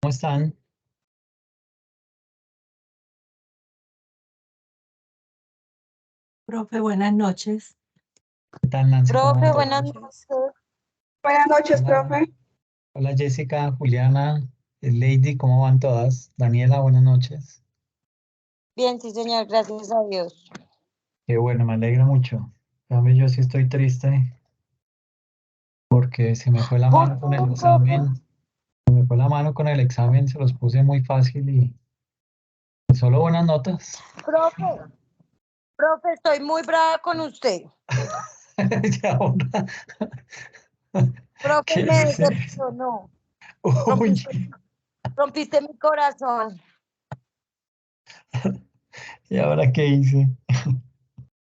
¿Cómo están? Profe, buenas noches. ¿Qué tal, Nancy? ¿Cómo van Profe, buenas todos? noches. Buenas noches, Hola, profe. hola Jessica, Juliana, Lady, ¿cómo van todas? Daniela, buenas noches. Bien, sí, señor, gracias a Dios. Qué bueno, me alegra mucho. Cambio, yo sí estoy triste porque se me fue la ¿Por mano con el qué, profe? examen. Se me fue la mano con el examen, se los puse muy fácil y solo buenas notas. Profe, estoy muy brava con usted. Y ahora, Profe, ¿qué me sucede? decepcionó. Uy, Rompiste mi corazón. ¿y ahora qué hice?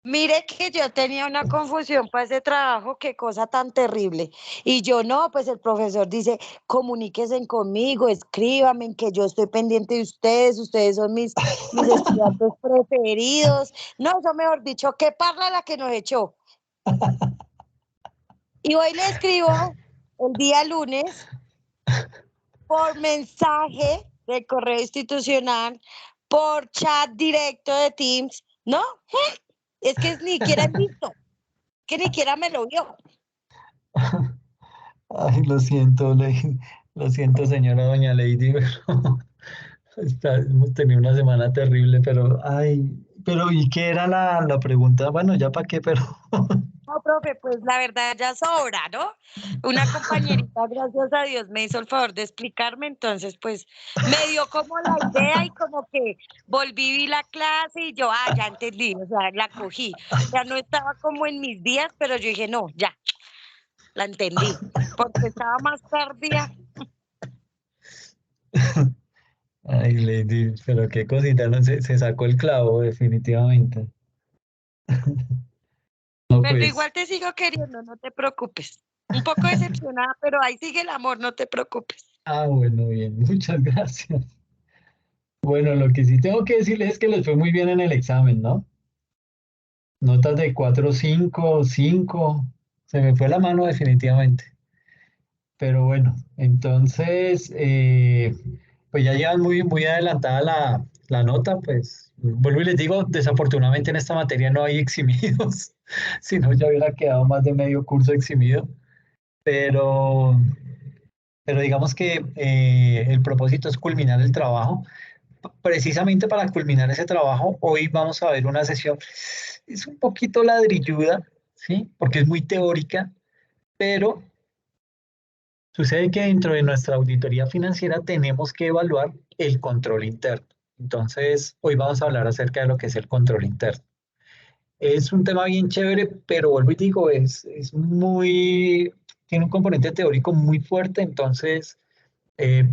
Mire que yo tenía una confusión para ese trabajo, qué cosa tan terrible. Y yo no, pues el profesor dice, comuníquense conmigo, escríbanme, que yo estoy pendiente de ustedes son mis estudiantes preferidos. No, eso mejor dicho, qué parla la que nos echó. Y hoy le escribo el día lunes por mensaje de correo institucional, por chat directo de Teams. No, es que ni siquiera he visto, que ni siquiera me lo vio. Ay, lo siento, señora doña Lady, pero hemos tenido una semana terrible, pero, ay, pero, ¿y qué era la pregunta? Bueno, ya para qué, pero, No, profe, pues la verdad ya sobra, ¿no? Una compañerita, gracias a Dios, me hizo el favor de explicarme, entonces pues me dio como la idea y como que volví, vi la clase y yo, ya entendí, o sea, la cogí. Ya no estaba como en mis días, pero yo dije, no, ya, la entendí, porque estaba más tardía. ay, Lady, pero qué cosita, no se sacó el clavo, definitivamente. No, Pero pues, igual te sigo queriendo, no te preocupes. Un poco decepcionada, pero ahí sigue el amor, no te preocupes. bueno, bien, muchas gracias. Bueno, lo que sí tengo que decirles es que les fue muy bien en el examen, ¿no? Notas de 4, 5, 5, se me fue la mano definitivamente. Pero bueno, entonces, pues ya llevan muy adelantada la nota, pues vuelvo y les digo, desafortunadamente en esta materia no hay eximidos, si no ya hubiera quedado más de medio curso eximido, pero, pero digamos que el propósito es culminar el trabajo. Precisamente para culminar ese trabajo, hoy vamos a ver una sesión, es un poquito ladrilluda, ¿sí? Porque es muy teórica, pero sucede que dentro de nuestra auditoría financiera tenemos que evaluar el control interno. Entonces, hoy vamos a hablar acerca de lo que es el control interno. Es un tema bien chévere, pero vuelvo y digo, tiene un componente teórico muy fuerte, entonces,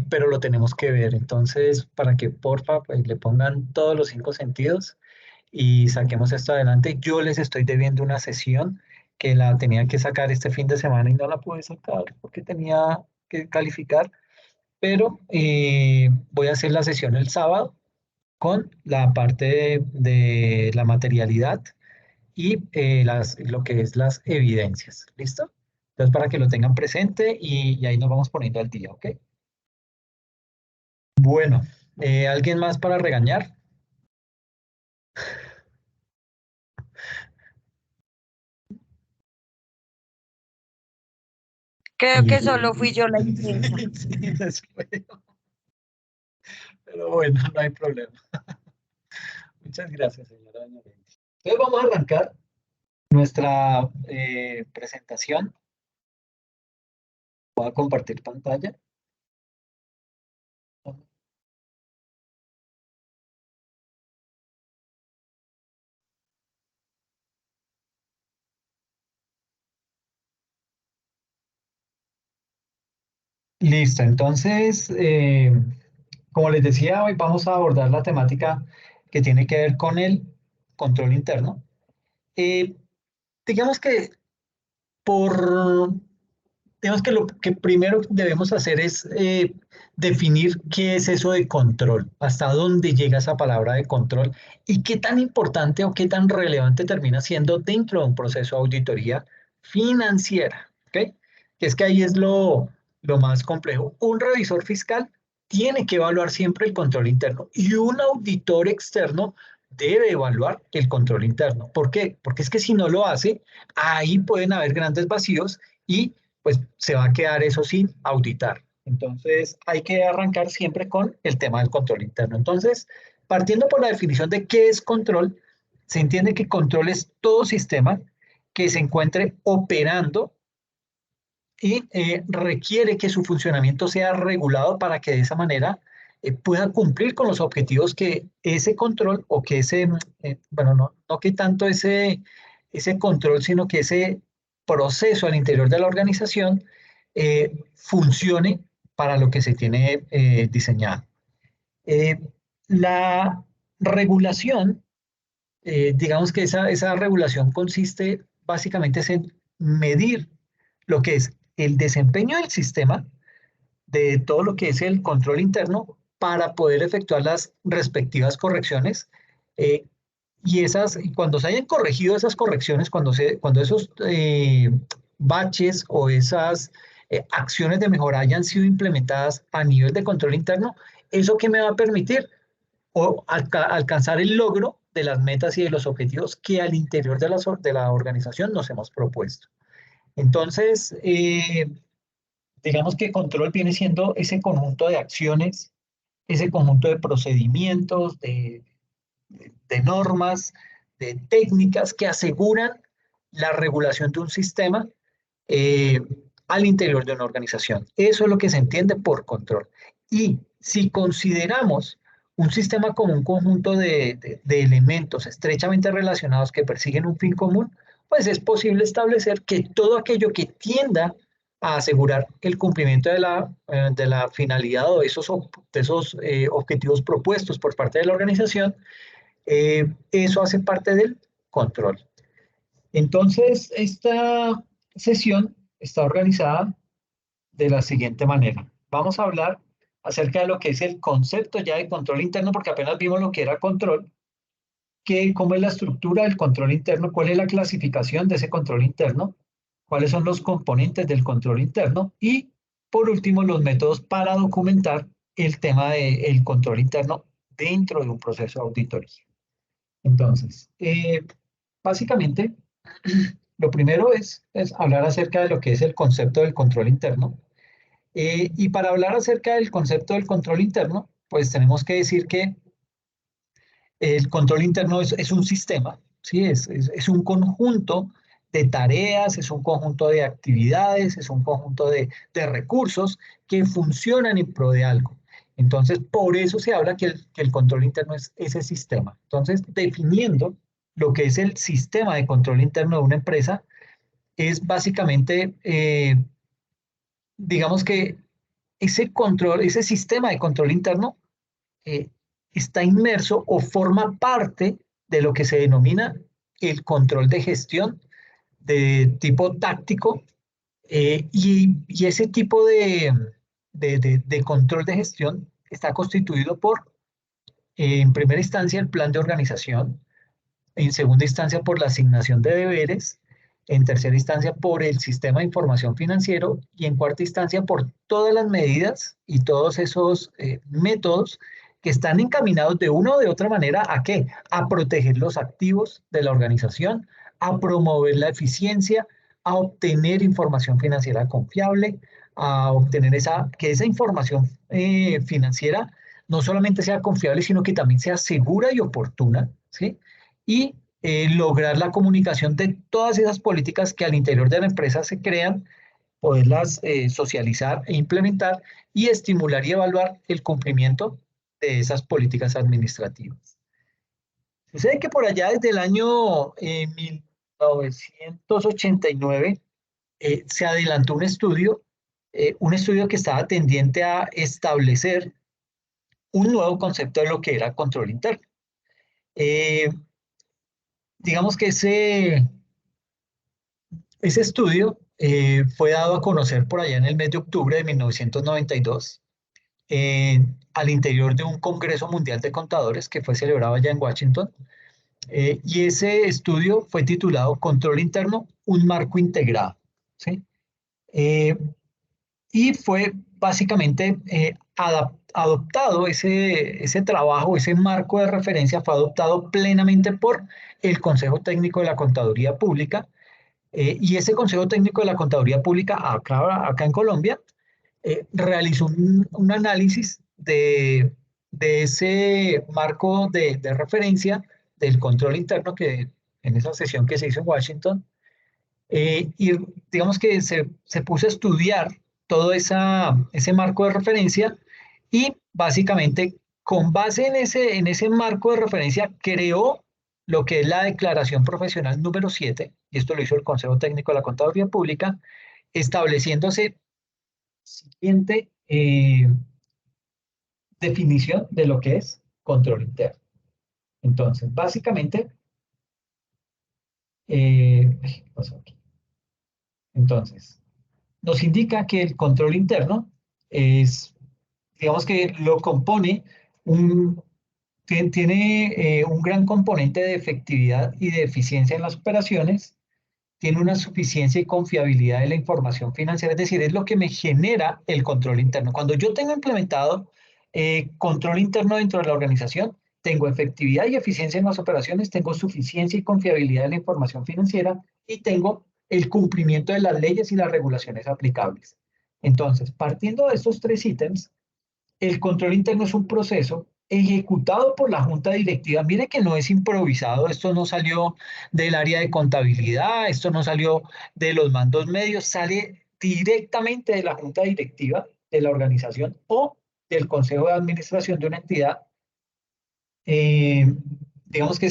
pero lo tenemos que ver. Entonces, para que porfa, pues, le pongan todos los 5 sentidos y saquemos esto adelante. Yo les estoy debiendo una sesión que la tenía que sacar este fin de semana y no la pude sacar porque tenía que calificar, pero voy a hacer la sesión el sábado con la parte de la materialidad y lo que es las evidencias. ¿Listo? Entonces, para que lo tengan presente y ahí nos vamos poniendo al día, ¿ok? Bueno, ¿alguien más para regañar? Creo que solo fui yo la intensa. Sí, después. Pero bueno, no hay problema. Muchas gracias, señora Doña Lady. Entonces vamos a arrancar nuestra presentación. Voy a compartir pantalla. Listo, entonces, como les decía, hoy vamos a abordar la temática que tiene que ver con el control interno. Eh, digamos que por digamos que lo que primero debemos hacer es definir qué es eso de control, hasta dónde llega esa palabra de control y qué tan importante o qué tan relevante termina siendo dentro de un proceso de auditoría financiera, ¿ok? Que es que ahí es lo más complejo. Un revisor fiscal tiene que evaluar siempre el control interno y un auditor externo debe evaluar el control interno. ¿Por qué? Porque es que si no lo hace, ahí pueden haber grandes vacíos y pues se va a quedar eso sin auditar. Entonces hay que arrancar siempre con el tema del control interno. Entonces, partiendo por la definición de qué es control, se entiende que control es todo sistema que se encuentre operando y requiere que su funcionamiento sea regulado para que de esa manera pueda cumplir con los objetivos que ese control o que ese, bueno, no que tanto ese control, sino que ese proceso al interior de la organización funcione para lo que se tiene diseñado. La regulación, digamos que esa regulación consiste básicamente en medir lo que es el desempeño del sistema, de todo lo que es el control interno, para poder efectuar las respectivas correcciones. eh, y cuando se hayan corregido esas correcciones, cuando esos baches o esas acciones de mejora hayan sido implementadas a nivel de control interno, ¿eso qué me va a permitir? O alcanzar el logro de las metas y de los objetivos que al interior de la organización nos hemos propuesto. Entonces, digamos que control viene siendo ese conjunto de acciones, ese conjunto de procedimientos, de normas, de técnicas que aseguran la regulación de un sistema eh, al interior de una organización. Eso es lo que se entiende por control. Y si consideramos un sistema como un conjunto de elementos estrechamente relacionados que persiguen un fin común, pues es posible establecer que todo aquello que tienda a asegurar el cumplimiento de la finalidad o de esos objetivos propuestos por parte de la organización, eso hace parte del control. Entonces, esta sesión está organizada de la siguiente manera. Vamos a hablar acerca de lo que es el concepto ya de control interno, porque apenas vimos lo que era control, cómo es la estructura del control interno, cuál es la clasificación de ese control interno, cuáles son los componentes del control interno y, por último, los métodos para documentar el tema del control interno dentro de un proceso de auditoría. Entonces, básicamente, lo primero es hablar acerca de lo que es el concepto del control interno. Y para hablar acerca del concepto del control interno, pues tenemos que decir que el control interno es un sistema, ¿sí? Es un conjunto de tareas, es un conjunto de actividades, es un conjunto de recursos que funcionan en pro de algo. Entonces, por eso se habla que el control interno es ese sistema. Entonces, definiendo lo que es el sistema de control interno de una empresa, es básicamente, digamos que ese control, ese sistema de control interno eh, está inmerso o forma parte de lo que se denomina el control de gestión de tipo táctico y ese tipo de control de gestión está constituido por, en primera instancia, el plan de organización, en segunda instancia por la asignación de deberes, en tercera instancia por el sistema de información financiero y en cuarta instancia por todas las medidas y todos esos métodos que están encaminados de una o de otra manera ¿a qué? A proteger los activos de la organización, a promover la eficiencia, a obtener información financiera confiable, a obtener que esa información financiera no solamente sea confiable, sino que también sea segura y oportuna, ¿sí? Y lograr la comunicación de todas esas políticas que al interior de la empresa se crean, poderlas socializar e implementar y estimular y evaluar el cumplimiento de esas políticas administrativas. Sucede que por allá desde el año 1989 se adelantó un estudio que estaba tendiente a establecer un nuevo concepto de lo que era control interno. Digamos que ese estudio fue dado a conocer por allá en el mes de octubre de 1992 al interior de un Congreso Mundial de Contadores que fue celebrado allá en Washington. Y ese estudio fue titulado Control Interno, un marco integrado, ¿sí? Y fue básicamente adoptado ese trabajo, ese marco de referencia fue adoptado plenamente por el Consejo Técnico de la Contaduría Pública, y ese Consejo Técnico de la Contaduría Pública acá en Colombia realizó un análisis de ese marco de referencia del control interno que en esa sesión que se hizo en Washington, y digamos que se puso a estudiar todo ese marco de referencia y básicamente con base en ese marco de referencia creó lo que es la Declaración Profesional número 7, y esto lo hizo el Consejo Técnico de la Contaduría Pública, estableciéndose siguiente definición de lo que es control interno. Entonces, básicamente, ¿qué pasó aquí? Entonces, nos indica que el control interno es, digamos que lo compone tiene un gran componente de efectividad y de eficiencia en las operaciones, tiene una suficiencia y confiabilidad de la información financiera, es decir, es lo que me genera el control interno. Cuando yo tengo implementado control interno dentro de la organización, tengo efectividad y eficiencia en las operaciones, tengo suficiencia y confiabilidad de la información financiera y tengo el cumplimiento de las leyes y las regulaciones aplicables. Entonces, partiendo de estos tres ítems, el control interno es un proceso ejecutado por la junta directiva. Mire que no es improvisado, esto no salió del área de contabilidad, esto no salió de los mandos medios, sale directamente de la junta directiva de la organización o del consejo de administración de una entidad. Eh, digamos que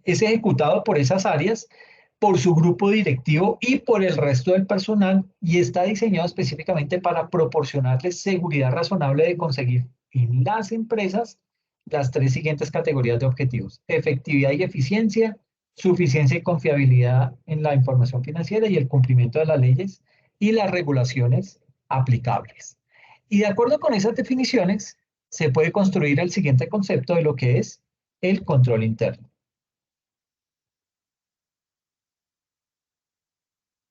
es ejecutado por esas áreas, por su grupo directivo y por el resto del personal, y está diseñado específicamente para proporcionarles seguridad razonable de conseguir en las empresas las tres siguientes categorías de objetivos: efectividad y eficiencia, suficiencia y confiabilidad en la información financiera y el cumplimiento de las leyes y las regulaciones aplicables. Y de acuerdo con esas definiciones, se puede construir el siguiente concepto de lo que es el control interno.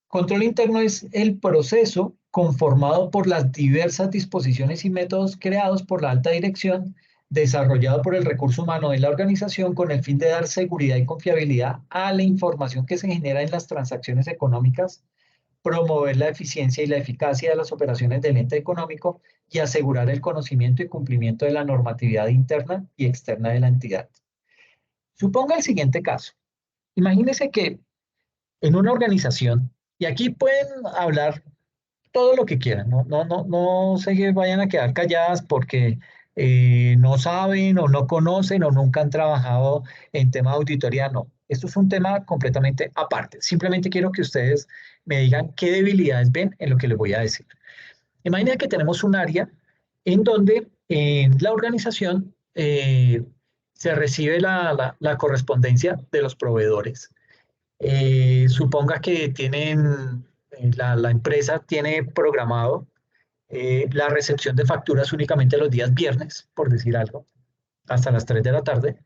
Control interno es el proceso conformado por las diversas disposiciones y métodos creados por la alta dirección, desarrollado por el recurso humano de la organización con el fin de dar seguridad y confiabilidad a la información que se genera en las transacciones económicas, promover la eficiencia y la eficacia de las operaciones del ente económico y asegurar el conocimiento y cumplimiento de la normatividad interna y externa de la entidad. Suponga el siguiente caso. Imagínese que en una organización, y aquí pueden hablar todo lo que quieran, no se vayan a quedar calladas porque no saben o no conocen o nunca han trabajado en tema de auditoría, no. Esto es un tema completamente aparte. Simplemente quiero que ustedes me digan qué debilidades ven en lo que les voy a decir. Imagina que tenemos un área en donde en la organización se recibe la correspondencia de los proveedores. Suponga que la empresa tiene programado la recepción de facturas únicamente los días viernes, por decir algo, hasta las 3 de la tarde.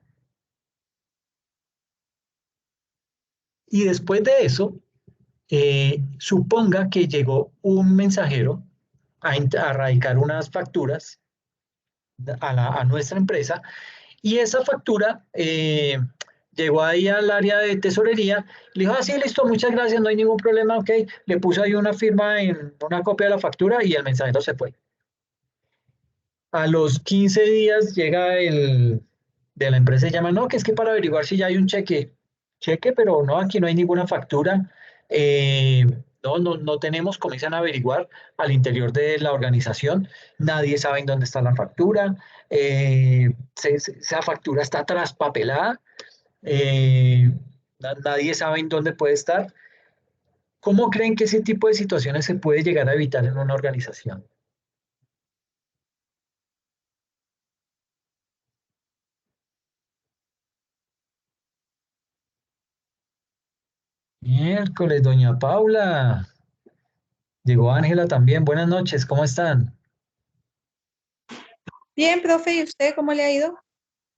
Y después de eso, suponga que llegó un mensajero a radicar unas facturas a nuestra empresa, y esa factura llegó ahí al área de tesorería, le dijo: sí, listo, muchas gracias, no hay ningún problema, ok. Le puso ahí una firma en una copia de la factura y el mensajero se fue. A los 15 días llega el de la empresa y llama: no, que es que para averiguar si ya hay un cheque, pero no, aquí no hay ninguna factura. Eh, no tenemos. Comienzan a averiguar al interior de la organización, nadie sabe en dónde está la factura, esa factura está traspapelada, nadie sabe en dónde puede estar. ¿Cómo creen que ese tipo de situaciones se puede llegar a evitar en una organización? Miércoles, doña Paula. Llegó Ángela también. Buenas noches, ¿cómo están? Bien, profe, ¿y usted cómo le ha ido?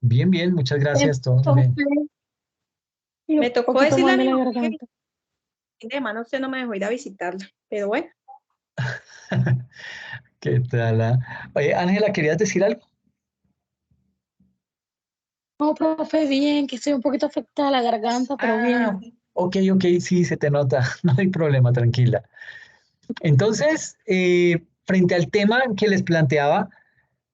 Bien, bien, muchas gracias, todo muy bien. Me tocó decirle a mi mamá que el fin de semana usted no me dejó ir a visitarla, pero bueno. ¿Qué tal? Oye, Ángela, ¿querías decir algo? No, profe, bien, que estoy un poquito afectada a la garganta, pero Ah, bien. ok, sí, se te nota. No hay problema, tranquila. Entonces, frente al tema que les planteaba,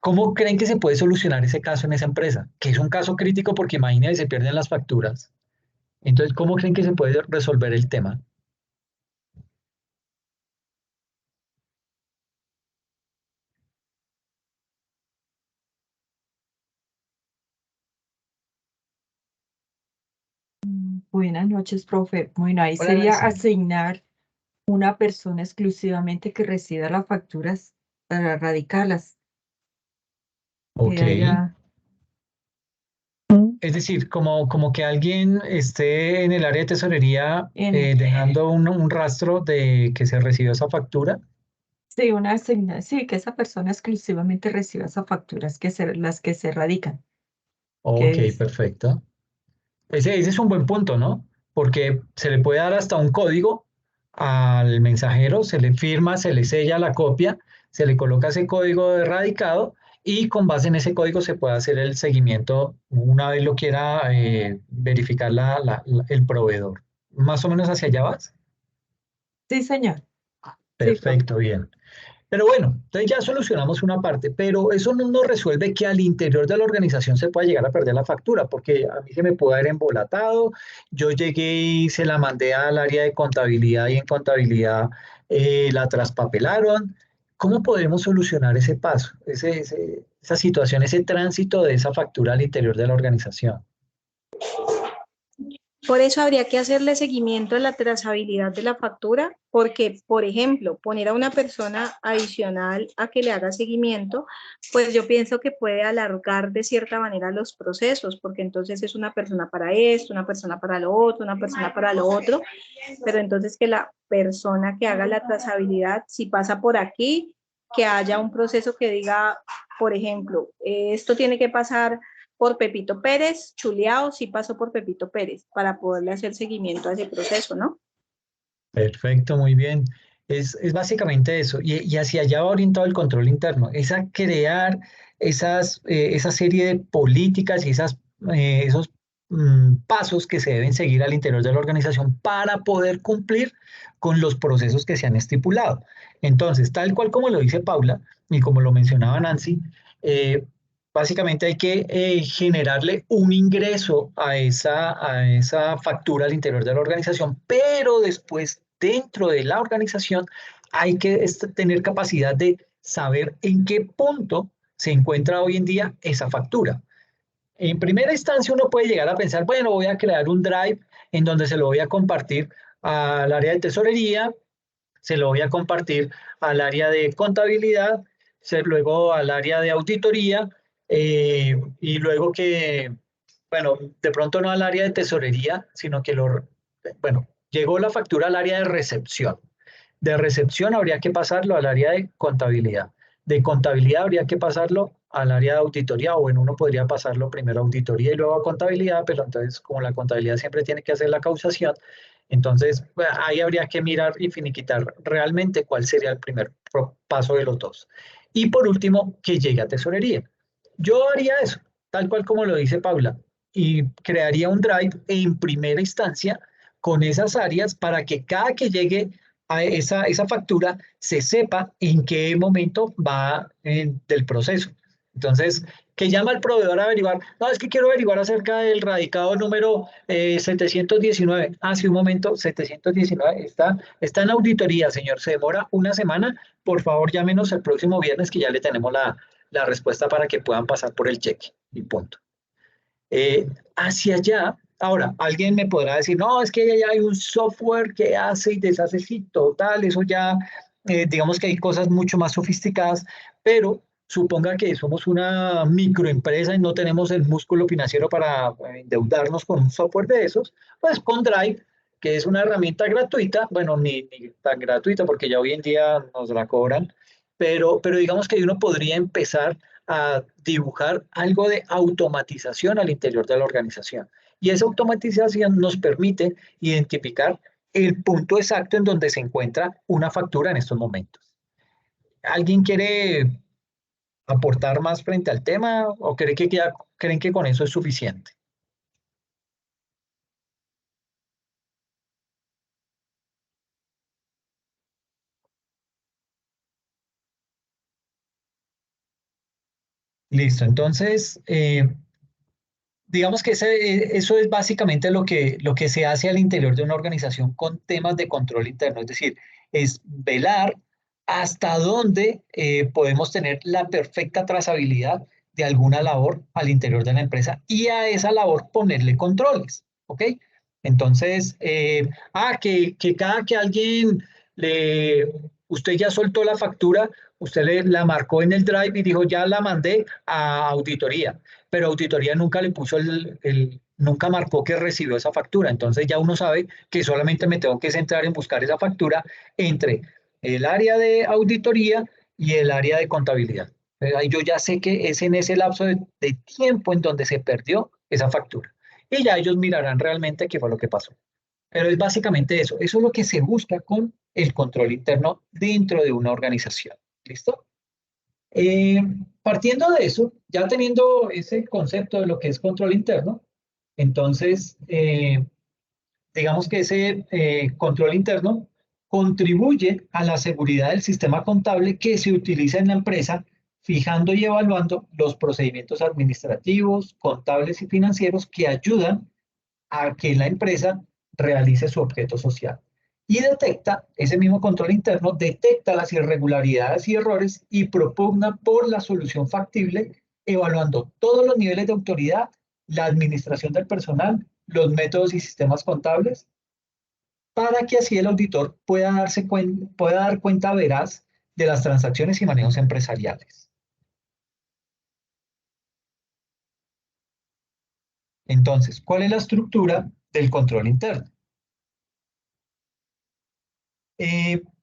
¿cómo creen que se puede solucionar ese caso en esa empresa? Que es un caso crítico porque imagínense, se pierden las facturas. Entonces, ¿cómo creen que se puede resolver el tema? Buenas noches, profe. Bueno, ahí Hola, sería Nancy. asignar una persona exclusivamente que reciba las facturas para erradicarlas. Ok. Que haya... Es decir, como que alguien esté en el área de tesorería En, dejando un rastro de que se recibió esa factura. sí, sí, que esa persona exclusivamente reciba esas facturas las que se erradican. Ok, Que es, perfecto. Ese es un buen punto, ¿no? Porque se le puede dar hasta un código al mensajero, se le firma, se le sella la copia, se le coloca ese código de erradicado y con base en ese código se puede hacer el seguimiento una vez lo quiera verificar el proveedor. ¿Más o menos hacia allá vas? sí, señor. Sí, profe. Perfecto, bien. Pero bueno, entonces ya solucionamos una parte, pero eso no nos resuelve que al interior de la organización se pueda llegar a perder la factura, porque a mí se me puede haber embolatado, yo llegué y se la mandé al área de contabilidad y en contabilidad la traspapelaron. ¿Cómo podemos solucionar ese paso, esa situación, ese tránsito de esa factura al interior de la organización? Por eso habría que hacerle seguimiento a la trazabilidad de la factura, porque, por ejemplo, poner a una persona adicional a que le haga seguimiento, pues yo pienso que puede alargar de cierta manera los procesos, porque entonces es una persona para esto, una persona para lo otro, una persona para lo otro, pero entonces que la persona que haga la trazabilidad, si pasa por aquí, que haya un proceso que diga, por ejemplo, esto tiene que pasar por Pepito Pérez, chuleado, sí pasó por Pepito Pérez, para poderle hacer seguimiento a ese proceso, ¿no? Perfecto, muy bien. Es básicamente eso. Y hacia allá va orientado el control interno. Es a crear esa serie de políticas y esos pasos que se deben seguir al interior de la organización para poder cumplir con los procesos que se han estipulado. Entonces, tal cual como lo dice Paula y como lo mencionaba Nancy, eh, básicamente hay que generarle un ingreso a esa factura al interior de la organización, pero después dentro de la organización hay que tener capacidad de saber en qué punto se encuentra hoy en día esa factura. En primera instancia uno puede llegar a pensar, bueno, voy a crear un drive en donde se lo voy a compartir al área de tesorería, se lo voy a compartir al área de contabilidad, luego al área de auditoría y luego bueno, de pronto no al área de tesorería, sino bueno, llegó la factura al área de recepción. De recepción habría que pasarlo al área de contabilidad. De contabilidad habría que pasarlo al área de auditoría, o bueno, uno podría pasarlo primero a auditoría y luego a contabilidad, pero entonces como la contabilidad siempre tiene que hacer la causación, entonces bueno, ahí habría que mirar y finiquitar realmente cuál sería el primer paso de los dos. Y por último, que llegue a tesorería. Yo haría eso, tal cual como lo dice Paula, y crearía un drive en primera instancia con esas áreas para que cada que llegue a esa factura se sepa en qué momento va del proceso. Entonces, que llama al proveedor a averiguar, no, es que quiero averiguar acerca del radicado número 719. Ah, sí, un momento, 719 está en auditoría, señor, se demora una semana. Por favor, llámenos el próximo viernes que ya le tenemos la respuesta para que puedan pasar por el cheque y punto. Hacia allá, ahora, alguien me podrá decir, no, es que ya hay un software que hace y deshace, sí, total, eso ya, digamos que hay cosas mucho más sofisticadas, pero suponga que somos una microempresa y no tenemos el músculo financiero para endeudarnos con un software de esos, pues con Drive, que es una herramienta gratuita, bueno, ni tan gratuita porque ya hoy en día nos la cobran, pero digamos que uno podría empezar a dibujar algo de automatización al interior de la organización. Y esa automatización nos permite identificar el punto exacto en donde se encuentra una factura en estos momentos. ¿Alguien quiere aportar más frente al tema o creen que con eso es suficiente? Listo, entonces, digamos que eso es básicamente lo que se hace al interior de una organización con temas de control interno, es decir, es velar hasta dónde podemos tener la perfecta trazabilidad de alguna labor al interior de la empresa y a esa labor ponerle controles, ¿ok? Entonces, que cada que alguien usted ya soltó la factura, usted la marcó en el Drive y dijo, ya la mandé a auditoría, pero auditoría nunca le puso nunca marcó que recibió esa factura. Entonces ya uno sabe que solamente me tengo que centrar en buscar esa factura entre el área de auditoría y el área de contabilidad. Ahí yo ya sé que es en ese lapso de tiempo en donde se perdió esa factura. Y ya ellos mirarán realmente qué fue lo que pasó. Pero es básicamente eso. Eso es lo que se busca con el control interno dentro de una organización. ¿Listo? Eh, Partiendo de eso, ya teniendo ese concepto de lo que es control interno, entonces, digamos que ese control interno contribuye a la seguridad del sistema contable que se utiliza en la empresa, fijando y evaluando los procedimientos administrativos, contables y financieros que ayudan a que la empresa realice su objeto social. Y detecta, ese mismo control interno, detecta las irregularidades y errores y propugna por la solución factible, evaluando todos los niveles de autoridad, la administración del personal, los métodos y sistemas contables, para que así el auditor pueda dar cuenta veraz de las transacciones y manejos empresariales. Entonces, ¿cuál es la estructura del control interno?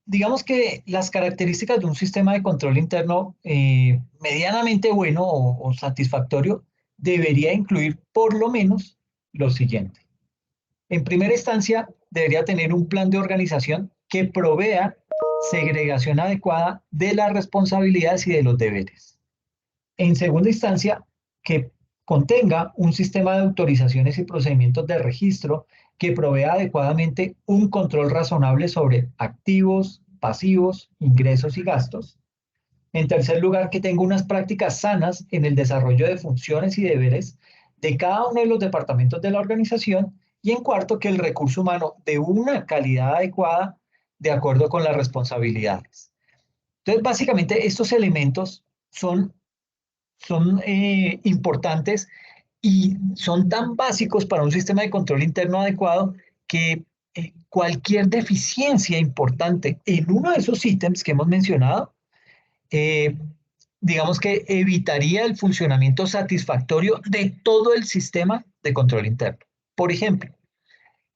Digamos que las características de un sistema de control interno medianamente bueno o satisfactorio debería incluir por lo menos lo siguiente. En primera instancia, debería tener un plan de organización que provea segregación adecuada de las responsabilidades y de los deberes. En segunda instancia, que contenga un sistema de autorizaciones y procedimientos de registro que provea adecuadamente un control razonable sobre activos, pasivos, ingresos y gastos. En tercer lugar, que tenga unas prácticas sanas en el desarrollo de funciones y deberes de cada uno de los departamentos de la organización. Y en cuarto, que el recurso humano de una calidad adecuada de acuerdo con las responsabilidades. Entonces, básicamente, estos elementos son importantes y son tan básicos para un sistema de control interno adecuado que cualquier deficiencia importante en uno de esos ítems que hemos mencionado, digamos que evitaría el funcionamiento satisfactorio de todo el sistema de control interno. Por ejemplo,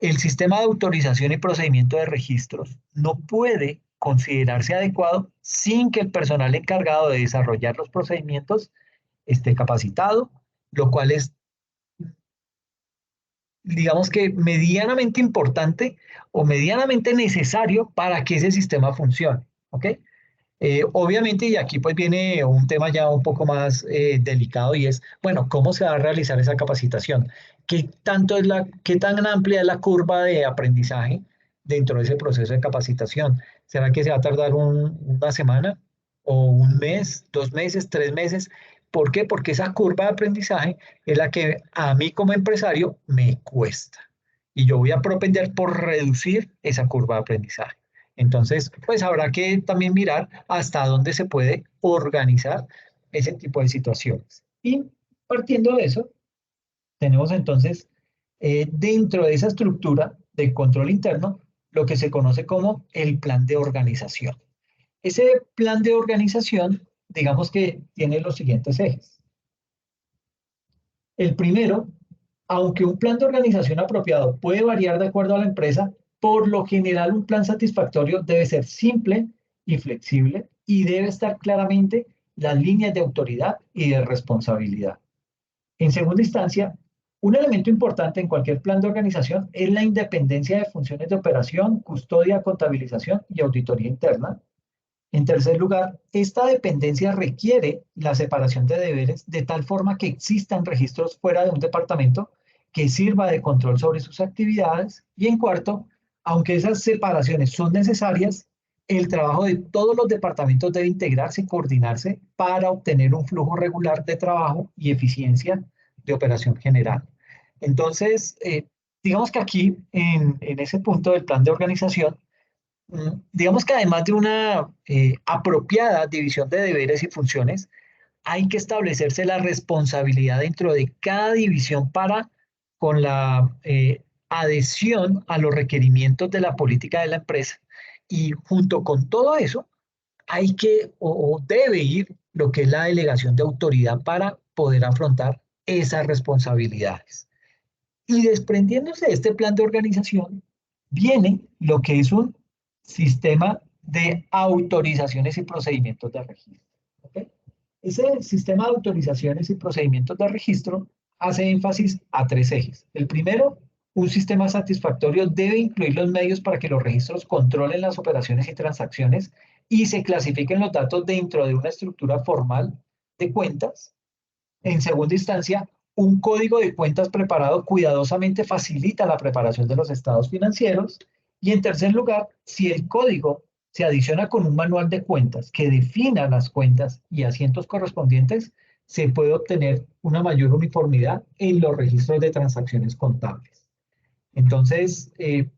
el sistema de autorización y procedimiento de registros no puede considerarse adecuado sin que el personal encargado de desarrollar los procedimientos esté capacitado, lo cual es, digamos que medianamente importante o medianamente necesario para que ese sistema funcione, ¿ok? Obviamente, y aquí pues viene un tema ya un poco más delicado y es, bueno, ¿cómo se va a realizar esa capacitación? ¿Qué tan amplia es la curva de aprendizaje dentro de ese proceso de capacitación? ¿Será que se va a tardar una semana o un mes, 2 meses, 3 meses? ¿Por qué? Porque esa curva de aprendizaje es la que a mí como empresario me cuesta. Y yo voy a propender por reducir esa curva de aprendizaje. Entonces, pues habrá que también mirar hasta dónde se puede organizar ese tipo de situaciones. Y partiendo de eso, tenemos entonces dentro de esa estructura de control interno lo que se conoce como el plan de organización. Ese plan de organización, digamos que tiene los siguientes ejes. El primero, aunque un plan de organización apropiado puede variar de acuerdo a la empresa, por lo general un plan satisfactorio debe ser simple y flexible y debe estar claramente las líneas de autoridad y de responsabilidad. En segunda instancia, un elemento importante en cualquier plan de organización es la independencia de funciones de operación, custodia, contabilización y auditoría interna. En tercer lugar, esta dependencia requiere la separación de deberes de tal forma que existan registros fuera de un departamento que sirva de control sobre sus actividades. Y en cuarto, aunque esas separaciones son necesarias, el trabajo de todos los departamentos debe integrarse y coordinarse para obtener un flujo regular de trabajo y eficiencia de operación general. Entonces, digamos que aquí, en ese punto del plan de organización, digamos que además de una apropiada división de deberes y funciones, hay que establecerse la responsabilidad dentro de cada división para, con la adhesión a los requerimientos de la política de la empresa. Y junto con todo eso, hay que o debe ir lo que es la delegación de autoridad para poder afrontar esas responsabilidades. Y desprendiéndose de este plan de organización, viene lo que es un sistema de autorizaciones y procedimientos de registro. ¿Okay? Ese sistema de autorizaciones y procedimientos de registro hace énfasis a tres ejes. El primero, un sistema satisfactorio debe incluir los medios para que los registros controlen las operaciones y transacciones y se clasifiquen los datos dentro de una estructura formal de cuentas. En segunda instancia, un código de cuentas preparado cuidadosamente facilita la preparación de los estados financieros. Y en tercer lugar, si el código se adiciona con un manual de cuentas que defina las cuentas y asientos correspondientes, se puede obtener una mayor uniformidad en los registros de transacciones contables. Entonces,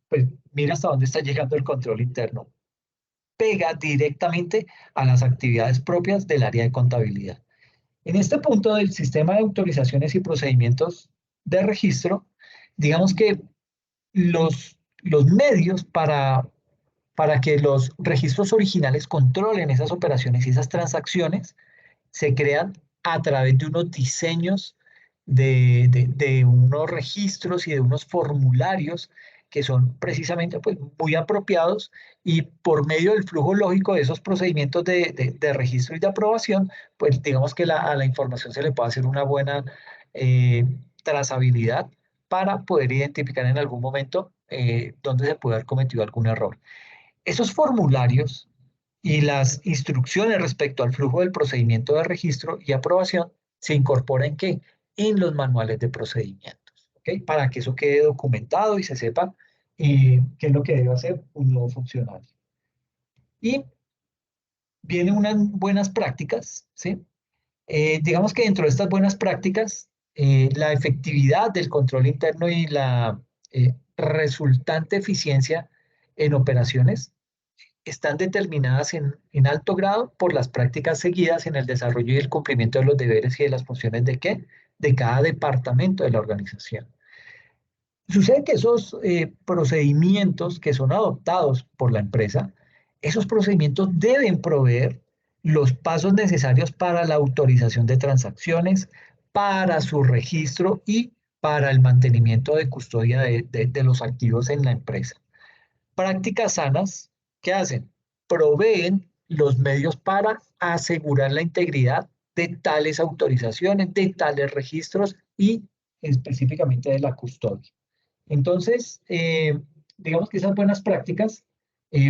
pues mira hasta dónde está llegando el control interno. Pega directamente a las actividades propias del área de contabilidad. En este punto del sistema de autorizaciones y procedimientos de registro, digamos que los medios para que los registros originales controlen esas operaciones y esas transacciones se crean a través de unos diseños de unos registros y de unos formularios que son precisamente pues, muy apropiados y por medio del flujo lógico de esos procedimientos de registro y de aprobación, pues digamos que a la información se le puede hacer una buena trazabilidad para poder identificar en algún momento dónde se puede haber cometido algún error. Esos formularios y las instrucciones respecto al flujo del procedimiento de registro y aprobación se incorporan ¿qué? En los manuales de procedimientos, ¿okay? Para que eso quede documentado y se sepa qué es lo que debe hacer un nuevo funcionario. Y vienen unas buenas prácticas, ¿sí? Digamos que dentro de estas buenas prácticas, la efectividad del control interno y la resultante eficiencia en operaciones están determinadas en alto grado por las prácticas seguidas en el desarrollo y el cumplimiento de los deberes y de las funciones de ¿qué? De cada departamento de la organización. Sucede que esos procedimientos que son adoptados por la empresa, esos procedimientos deben proveer los pasos necesarios para la autorización de transacciones, para su registro y para el mantenimiento de custodia de los activos en la empresa. Prácticas sanas, ¿qué hacen? Proveen los medios para asegurar la integridad de tales autorizaciones, de tales registros y específicamente de la custodia. Entonces, digamos que esas buenas prácticas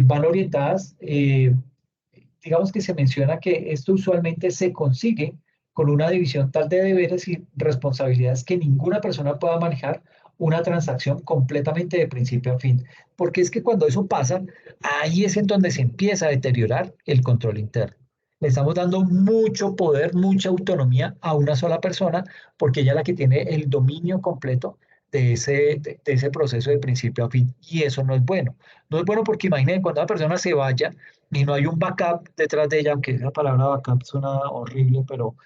van orientadas, digamos que se menciona que esto usualmente se consigue con una división tal de deberes y responsabilidades que ninguna persona pueda manejar una transacción completamente de principio a fin. Porque es que cuando eso pasa, ahí es en donde se empieza a deteriorar el control interno. Le estamos dando mucho poder, mucha autonomía a una sola persona, porque ella es la que tiene el dominio completo de ese proceso de principio a fin. Y eso no es bueno. No es bueno porque imagínense cuando una persona se vaya y no hay un backup detrás de ella, aunque esa palabra backup suena horrible, pero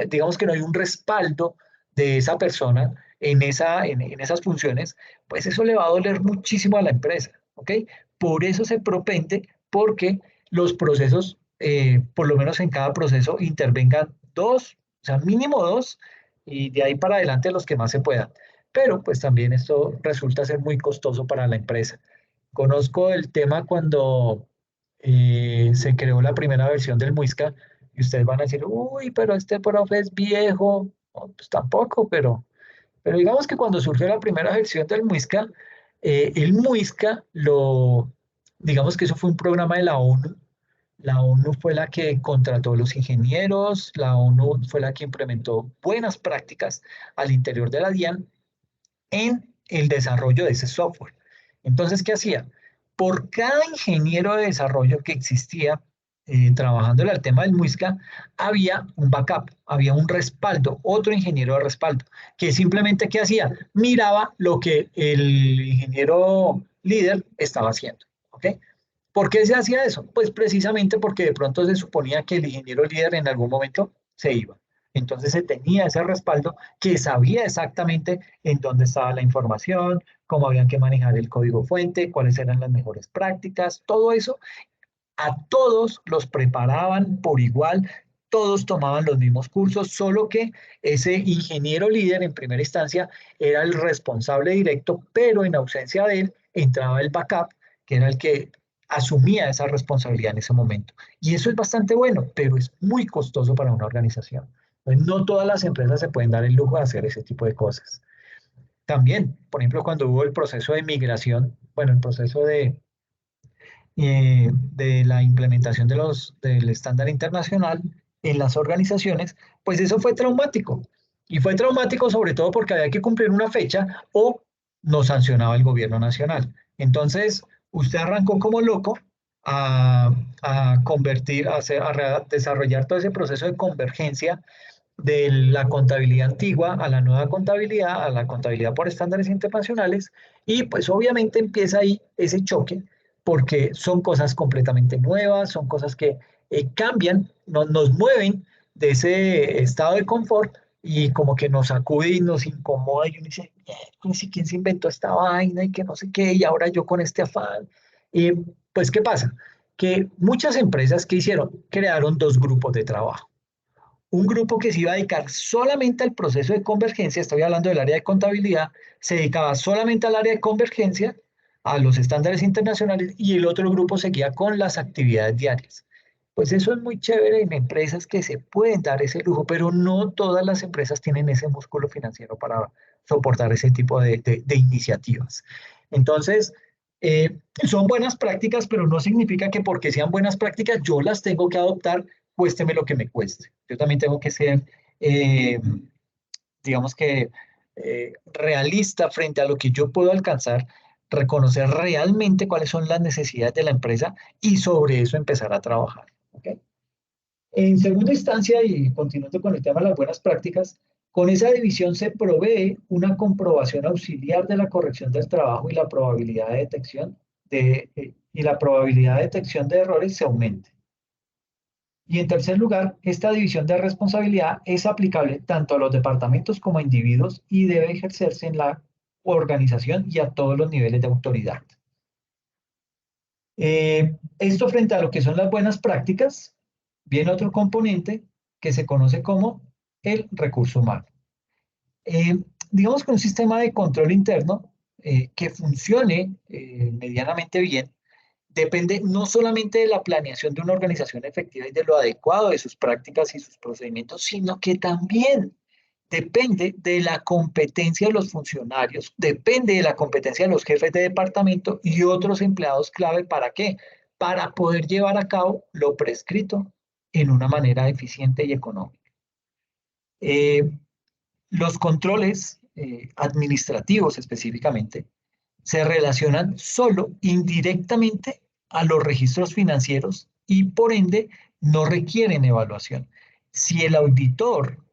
digamos que no hay un respaldo de esa persona en esas funciones, pues eso le va a doler muchísimo a la empresa, ¿ok? Por eso se propende porque los procesos, por lo menos en cada proceso, intervengan dos, o sea, mínimo dos, y de ahí para adelante los que más se puedan. Pero pues también esto resulta ser muy costoso para la empresa. Conozco el tema cuando se creó la primera versión del Muisca y ustedes van a decir, uy, pero este profe es viejo. No, pues tampoco, pero digamos que cuando surgió la primera versión del Muisca, el Muisca digamos que eso fue un programa de la ONU La ONU fue la que contrató los ingenieros, la ONU fue la que implementó buenas prácticas al interior de la DIAN en el desarrollo de ese software. Entonces, ¿qué hacía? Por cada ingeniero de desarrollo que existía trabajándole al tema del Muisca, había un backup, había un respaldo, otro ingeniero de respaldo, que simplemente, ¿qué hacía? Miraba lo que el ingeniero líder estaba haciendo, ¿ok? ¿Por qué se hacía eso? Pues precisamente porque de pronto se suponía que el ingeniero líder en algún momento se iba. Entonces se tenía ese respaldo que sabía exactamente en dónde estaba la información, cómo había que manejar el código fuente, cuáles eran las mejores prácticas, todo eso. A todos los preparaban por igual, todos tomaban los mismos cursos, solo que ese ingeniero líder en primera instancia era el responsable directo, pero en ausencia de él entraba el backup, que era el que asumía esa responsabilidad en ese momento. Y eso es bastante bueno, pero es muy costoso para una organización. No todas las empresas se pueden dar el lujo de hacer ese tipo de cosas. También, por ejemplo, cuando hubo el proceso de migración, bueno, el proceso de la implementación del estándar internacional en las organizaciones, pues eso fue traumático. Y fue traumático sobre todo porque había que cumplir una fecha o nos sancionaba el gobierno nacional. Entonces, usted arrancó como loco a convertir, a desarrollar todo ese proceso de convergencia de la contabilidad antigua a la nueva contabilidad, a la contabilidad por estándares internacionales, y pues obviamente empieza ahí ese choque, porque son cosas completamente nuevas, son cosas que cambian, nos mueven de ese estado de confort y como que nos sacude y nos incomoda y uno dice, ¿quién se inventó esta vaina y que no sé qué? Y ahora yo con este afán. Y pues, ¿qué pasa? Que muchas empresas que hicieron, crearon dos grupos de trabajo. Un grupo que se iba a dedicar solamente al proceso de convergencia, estoy hablando del área de contabilidad, se dedicaba solamente al área de convergencia, a los estándares internacionales, y el otro grupo seguía con las actividades diarias. Pues eso es muy chévere en empresas que se pueden dar ese lujo, pero no todas las empresas tienen ese músculo financiero para soportar ese tipo de iniciativas. Entonces, son buenas prácticas, pero no significa que porque sean buenas prácticas yo las tengo que adoptar, cuésteme lo que me cueste. Yo también tengo que ser, eh, digamos que, realista frente a lo que yo puedo alcanzar, reconocer realmente cuáles son las necesidades de la empresa y sobre eso empezar a trabajar. ¿Okay? En segunda instancia, y continuando con el tema de las buenas prácticas, con esa división se provee una comprobación auxiliar de la corrección del trabajo y la probabilidad de detección de errores se aumente. Y en tercer lugar, esta división de responsabilidad es aplicable tanto a los departamentos como a individuos y debe ejercerse en la organización y a todos los niveles de autoridad. Esto frente a lo que son las buenas prácticas, viene otro componente que se conoce como el recurso humano. Digamos que un sistema de control interno que funcione medianamente bien depende no solamente de la planeación de una organización efectiva y de lo adecuado de sus prácticas y sus procedimientos, sino que también depende de la competencia de los funcionarios, depende de la competencia de los jefes de departamento y otros empleados clave. ¿Para qué? Para poder llevar a cabo lo prescrito en una manera eficiente y económica. Los controles administrativos específicamente se relacionan solo indirectamente a los registros financieros y por ende no requieren evaluación. Si el auditor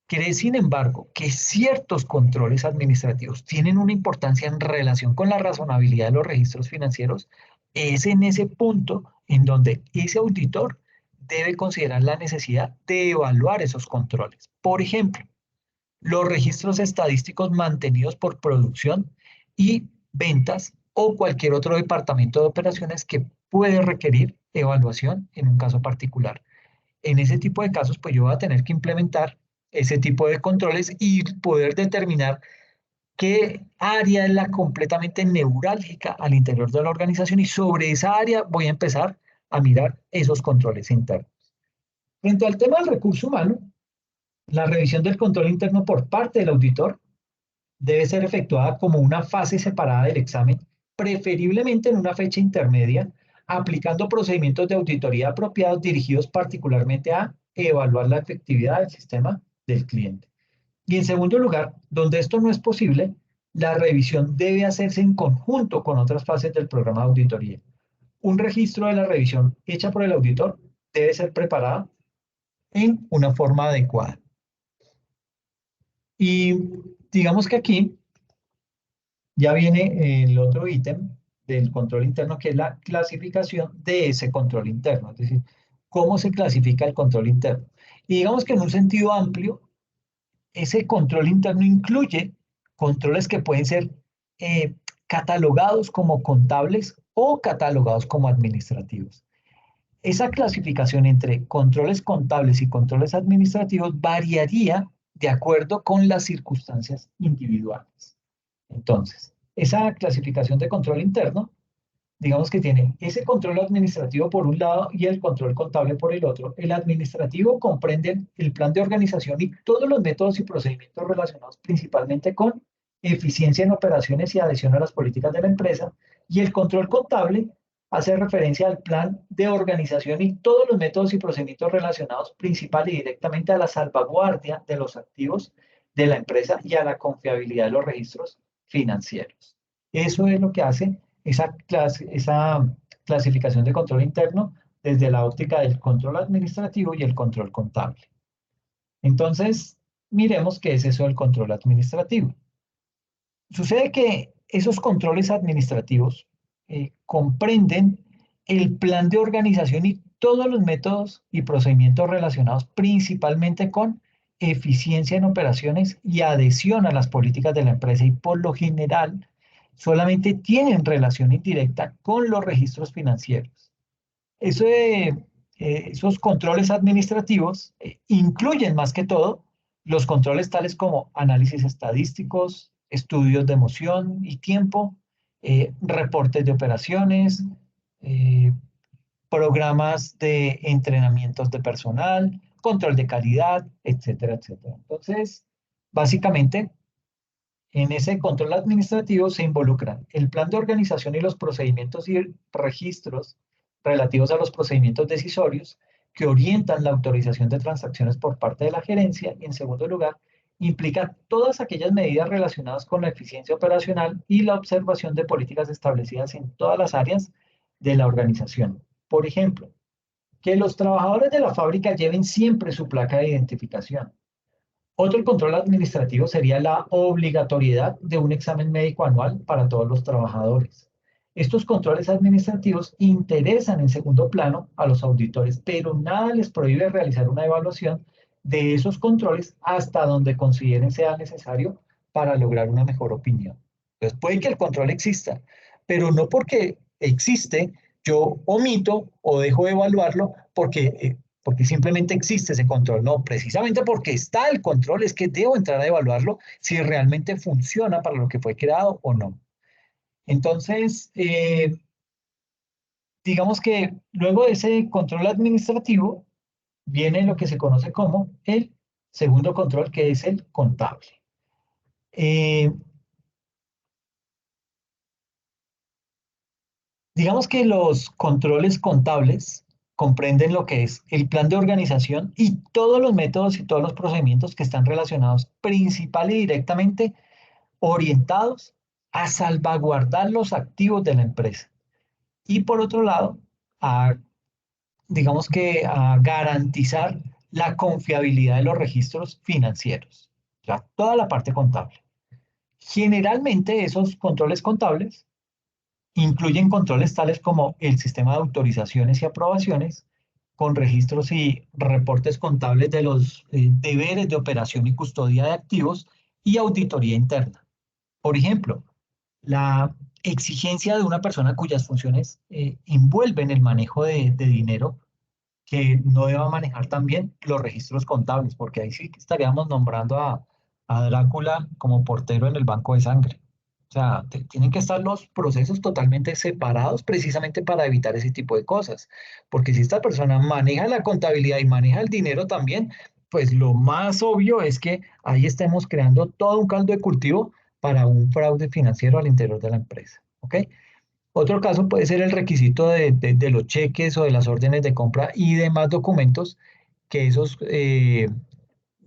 cree, sin embargo, que ciertos controles administrativos tienen una importancia en relación con la razonabilidad de los registros financieros, es en ese punto en donde ese auditor debe considerar la necesidad de evaluar esos controles. Por ejemplo, los registros estadísticos mantenidos por producción y ventas o cualquier otro departamento de operaciones que puede requerir evaluación en un caso particular. En ese tipo de casos, pues yo voy a tener que implementar ese tipo de controles y poder determinar qué área es la completamente neurálgica al interior de la organización y sobre esa área voy a empezar a mirar esos controles internos. Frente al tema del recurso humano, la revisión del control interno por parte del auditor debe ser efectuada como una fase separada del examen, preferiblemente en una fecha intermedia, aplicando procedimientos de auditoría apropiados dirigidos particularmente a evaluar la efectividad del sistema del cliente. Y en segundo lugar, donde esto no es posible, la revisión debe hacerse en conjunto con otras fases del programa de auditoría. Un registro de la revisión hecha por el auditor debe ser preparado en una forma adecuada. Y digamos que aquí ya viene el otro ítem del control interno, que es la clasificación de ese control interno, es decir, cómo se clasifica el control interno. Y digamos que en un sentido amplio, ese control interno incluye controles que pueden ser catalogados como contables o catalogados como administrativos. Esa clasificación entre controles contables y controles administrativos variaría de acuerdo con las circunstancias individuales. Entonces, esa clasificación de control interno, digamos que tiene ese control administrativo por un lado y el control contable por el otro. El administrativo comprende el plan de organización y todos los métodos y procedimientos relacionados principalmente con eficiencia en operaciones y adhesión a las políticas de la empresa. Y el control contable hace referencia al plan de organización y todos los métodos y procedimientos relacionados principal y directamente a la salvaguardia de los activos de la empresa y a la confiabilidad de los registros financieros. Eso es lo que hace esa clasificación de control interno desde la óptica del control administrativo y el control contable. Entonces, miremos qué es eso del control administrativo. Sucede que esos controles administrativos comprenden el plan de organización y todos los métodos y procedimientos relacionados principalmente con eficiencia en operaciones y adhesión a las políticas de la empresa, y por lo general solamente tienen relación indirecta con los registros financieros. Esos controles administrativos incluyen más que todo los controles tales como análisis estadísticos, estudios de emoción y tiempo, reportes de operaciones, programas de entrenamientos de personal, control de calidad, etcétera, etcétera. Entonces, básicamente, en ese control administrativo se involucran el plan de organización y los procedimientos y registros relativos a los procedimientos decisorios que orientan la autorización de transacciones por parte de la gerencia, y en segundo lugar, implica todas aquellas medidas relacionadas con la eficiencia operacional y la observación de políticas establecidas en todas las áreas de la organización. Por ejemplo, que los trabajadores de la fábrica lleven siempre su placa de identificación. Otro control administrativo sería la obligatoriedad de un examen médico anual para todos los trabajadores. Estos controles administrativos interesan en segundo plano a los auditores, pero nada les prohíbe realizar una evaluación de esos controles hasta donde consideren sea necesario para lograr una mejor opinión. Entonces, puede que el control exista, pero no porque existe, yo omito o dejo de evaluarlo porque simplemente existe ese control. No, precisamente porque está el control es que debo entrar a evaluarlo si realmente funciona para lo que fue creado o no. Entonces, digamos que luego de ese control administrativo viene lo que se conoce como el segundo control, que es el contable. Digamos que los controles contables comprenden lo que es el plan de organización y todos los métodos y todos los procedimientos que están relacionados principal y directamente orientados a salvaguardar los activos de la empresa. Y por otro lado, digamos que a garantizar la confiabilidad de los registros financieros, o sea, toda la parte contable. Generalmente esos controles contables incluyen controles tales como el sistema de autorizaciones y aprobaciones, con registros y reportes contables de los deberes de operación y custodia de activos y auditoría interna. Por ejemplo, la exigencia de una persona cuyas funciones envuelven el manejo de dinero, que no deba manejar también los registros contables, porque ahí sí estaríamos nombrando a Drácula como portero en el banco de sangre. O sea, tienen que estar los procesos totalmente separados precisamente para evitar ese tipo de cosas. Porque si esta persona maneja la contabilidad y maneja el dinero también, pues lo más obvio es que ahí estemos creando todo un caldo de cultivo para un fraude financiero al interior de la empresa. ¿Ok? Otro caso puede ser el requisito de los cheques o de las órdenes de compra y demás documentos que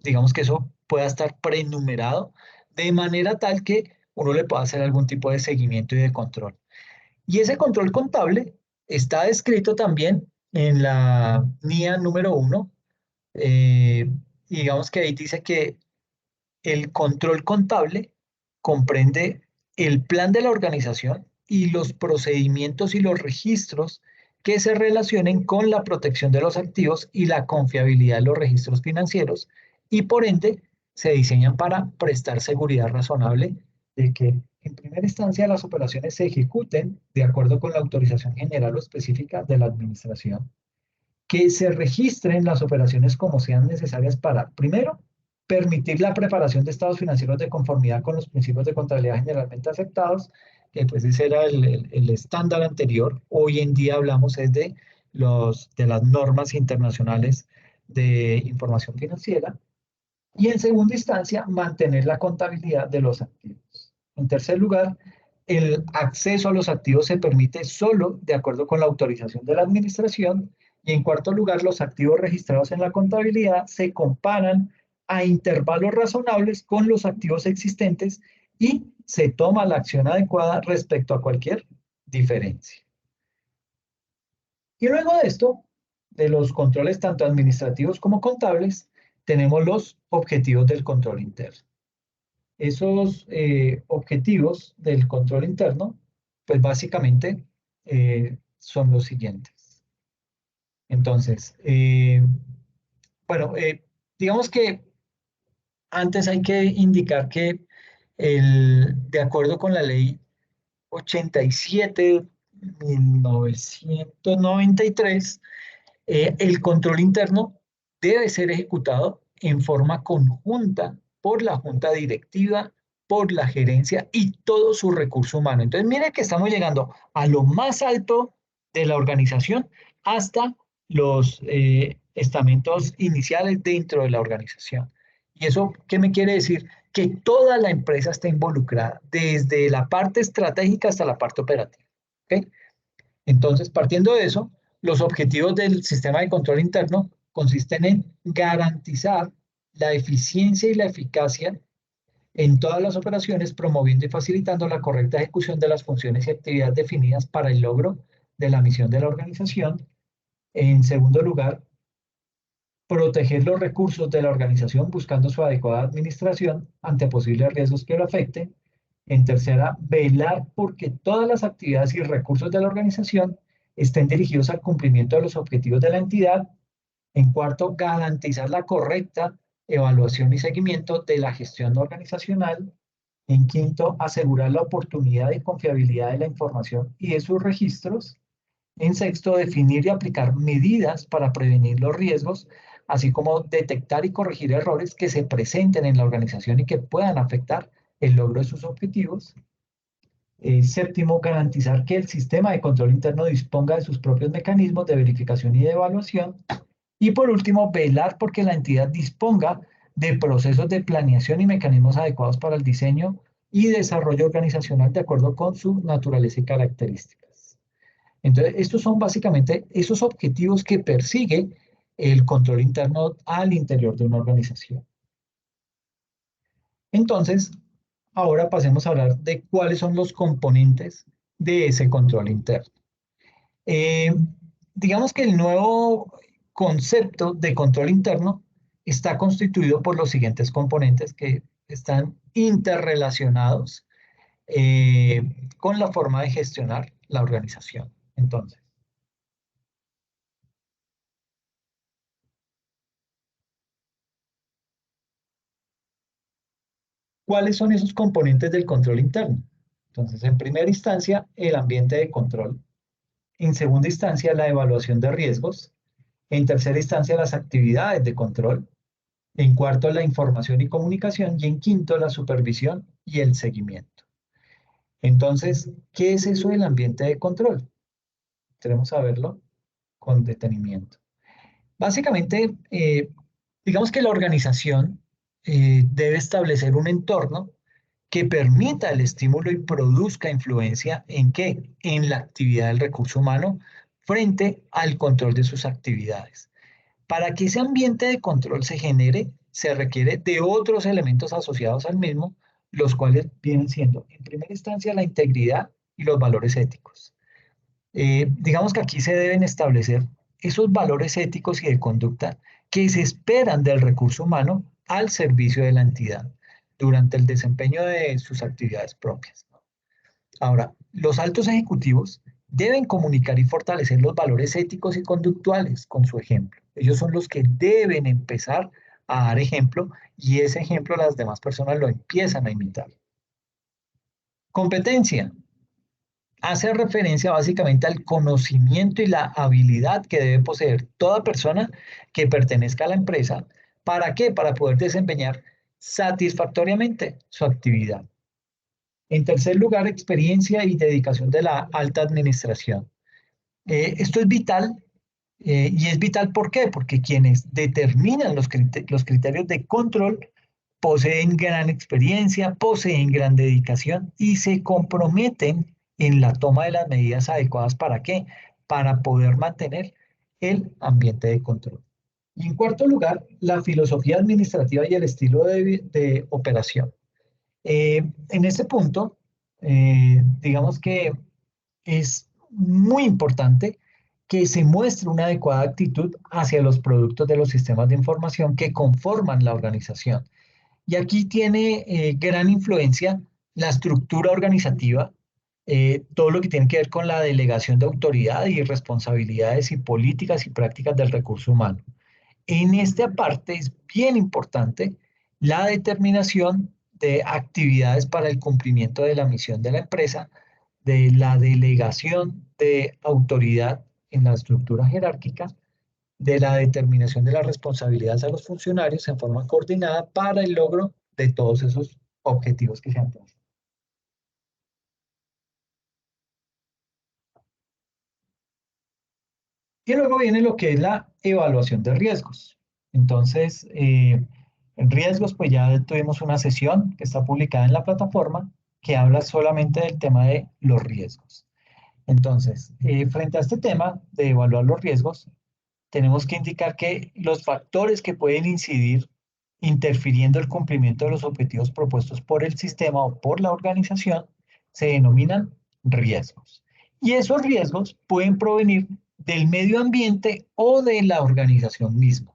digamos que eso pueda estar prenumerado de manera tal que uno le pueda hacer algún tipo de seguimiento y de control. Y ese control contable está descrito también en la NIA número 1. Y digamos que ahí dice que el control contable comprende el plan de la organización y los procedimientos y los registros que se relacionen con la protección de los activos y la confiabilidad de los registros financieros y por ende se diseñan para prestar seguridad razonable de que en primera instancia las operaciones se ejecuten de acuerdo con la autorización general o específica de la administración, que se registren las operaciones como sean necesarias para, primero, permitir la preparación de estados financieros de conformidad con los principios de contabilidad generalmente aceptados, que pues ese era el estándar anterior. Hoy en día hablamos es de las normas internacionales de información financiera. Y en segunda instancia, mantener la contabilidad de los activos. En tercer lugar, el acceso a los activos se permite solo de acuerdo con la autorización de la administración. Y en cuarto lugar, los activos registrados en la contabilidad se comparan a intervalos razonables con los activos existentes y se toma la acción adecuada respecto a cualquier diferencia. Y luego de esto, de los controles tanto administrativos como contables, tenemos los objetivos del control interno. Esos objetivos del control interno, pues básicamente son los siguientes. Entonces, bueno, digamos que antes hay que indicar que de acuerdo con la ley 87/1993, el control interno debe ser ejecutado en forma conjunta por la junta directiva, por la gerencia y todo su recurso humano. Entonces, mire que estamos llegando a lo más alto de la organización hasta los estamentos iniciales dentro de la organización. ¿Y eso qué me quiere decir? Que toda la empresa está involucrada, desde la parte estratégica hasta la parte operativa. ¿Okay? Entonces, partiendo de eso, los objetivos del sistema de control interno consisten en garantizar la eficiencia y la eficacia en todas las operaciones, promoviendo y facilitando la correcta ejecución de las funciones y actividades definidas para el logro de la misión de la organización. En segundo lugar, proteger los recursos de la organización buscando su adecuada administración ante posibles riesgos que lo afecten. En tercera, velar porque todas las actividades y recursos de la organización estén dirigidos al cumplimiento de los objetivos de la entidad. En cuarto, garantizar la correcta evaluación y seguimiento de la gestión organizacional. En quinto, asegurar la oportunidad y confiabilidad de la información y de sus registros. En sexto, definir y aplicar medidas para prevenir los riesgos, así como detectar y corregir errores que se presenten en la organización y que puedan afectar el logro de sus objetivos. Séptimo, garantizar que el sistema de control interno disponga de sus propios mecanismos de verificación y de evaluación. Y por último, velar porque la entidad disponga de procesos de planeación y mecanismos adecuados para el diseño y desarrollo organizacional de acuerdo con su naturaleza y características. Entonces, estos son básicamente esos objetivos que persigue el control interno al interior de una organización. Entonces, ahora pasemos a hablar de cuáles son los componentes de ese control interno. Digamos que el nuevo concepto de control interno está constituido por los siguientes componentes que están interrelacionados con la forma de gestionar la organización. Entonces, ¿cuáles son esos componentes del control interno? Entonces, en primera instancia, el ambiente de control. En segunda instancia, la evaluación de riesgos. En tercera instancia, las actividades de control. En cuarto, la información y comunicación. Y en quinto, la supervisión y el seguimiento. Entonces, ¿qué es eso del ambiente de control? Queremos saberlo con detenimiento. Básicamente, digamos que la organización debe establecer un entorno que permita el estímulo y produzca influencia ¿en qué? En la actividad del recurso humano frente al control de sus actividades. Para que ese ambiente de control se genere, se requiere de otros elementos asociados al mismo, los cuales vienen siendo, en primera instancia, la integridad y los valores éticos. Digamos que aquí se deben establecer esos valores éticos y de conducta que se esperan del recurso humano al servicio de la entidad durante el desempeño de sus actividades propias. Ahora, los altos ejecutivos deben comunicar y fortalecer los valores éticos y conductuales con su ejemplo. Ellos son los que deben empezar a dar ejemplo y ese ejemplo las demás personas lo empiezan a imitar. Competencia. Hace referencia básicamente al conocimiento y la habilidad que debe poseer toda persona que pertenezca a la empresa. ¿Para qué? Para poder desempeñar satisfactoriamente su actividad. En tercer lugar, experiencia y dedicación de la alta administración. Esto es vital y es vital ¿por qué? Porque quienes determinan los criterios de control poseen gran experiencia, poseen gran dedicación y se comprometen en la toma de las medidas adecuadas. ¿Para qué? Para poder mantener el ambiente de control. Y en cuarto lugar, la filosofía administrativa y el estilo de operación. En este punto, digamos que es muy importante que se muestre una adecuada actitud hacia los productos de los sistemas de información que conforman la organización. Y aquí tiene gran influencia la estructura organizativa, todo lo que tiene que ver con la delegación de autoridad y responsabilidades y políticas y prácticas del recurso humano. En esta parte es bien importante la determinación de actividades para el cumplimiento de la misión de la empresa, de la delegación de autoridad en la estructura jerárquica, de la determinación de las responsabilidades a los funcionarios en forma coordinada para el logro de todos esos objetivos que se han puesto. Y luego viene lo que es la evaluación de riesgos. Entonces, en riesgos, pues ya tuvimos una sesión que está publicada en la plataforma que habla solamente del tema de los riesgos. Entonces, frente a este tema de evaluar los riesgos, tenemos que indicar que los factores que pueden incidir interfiriendo el cumplimiento de los objetivos propuestos por el sistema o por la organización se denominan riesgos. Y esos riesgos pueden provenir del medio ambiente o de la organización misma.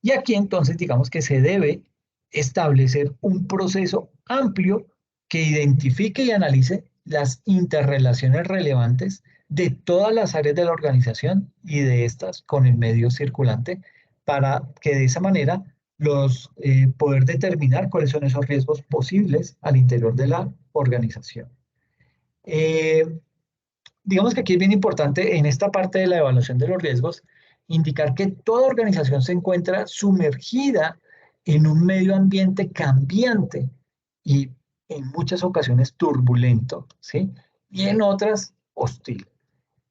Y aquí entonces digamos que se debe establecer un proceso amplio que identifique y analice las interrelaciones relevantes de todas las áreas de la organización y de estas con el medio circulante para que de esa manera poder determinar cuáles son esos riesgos posibles al interior de la organización. Digamos que aquí es bien importante en esta parte de la evaluación de los riesgos indicar que toda organización se encuentra sumergida en un medio ambiente cambiante y en muchas ocasiones turbulento, ¿sí? Y en otras hostil.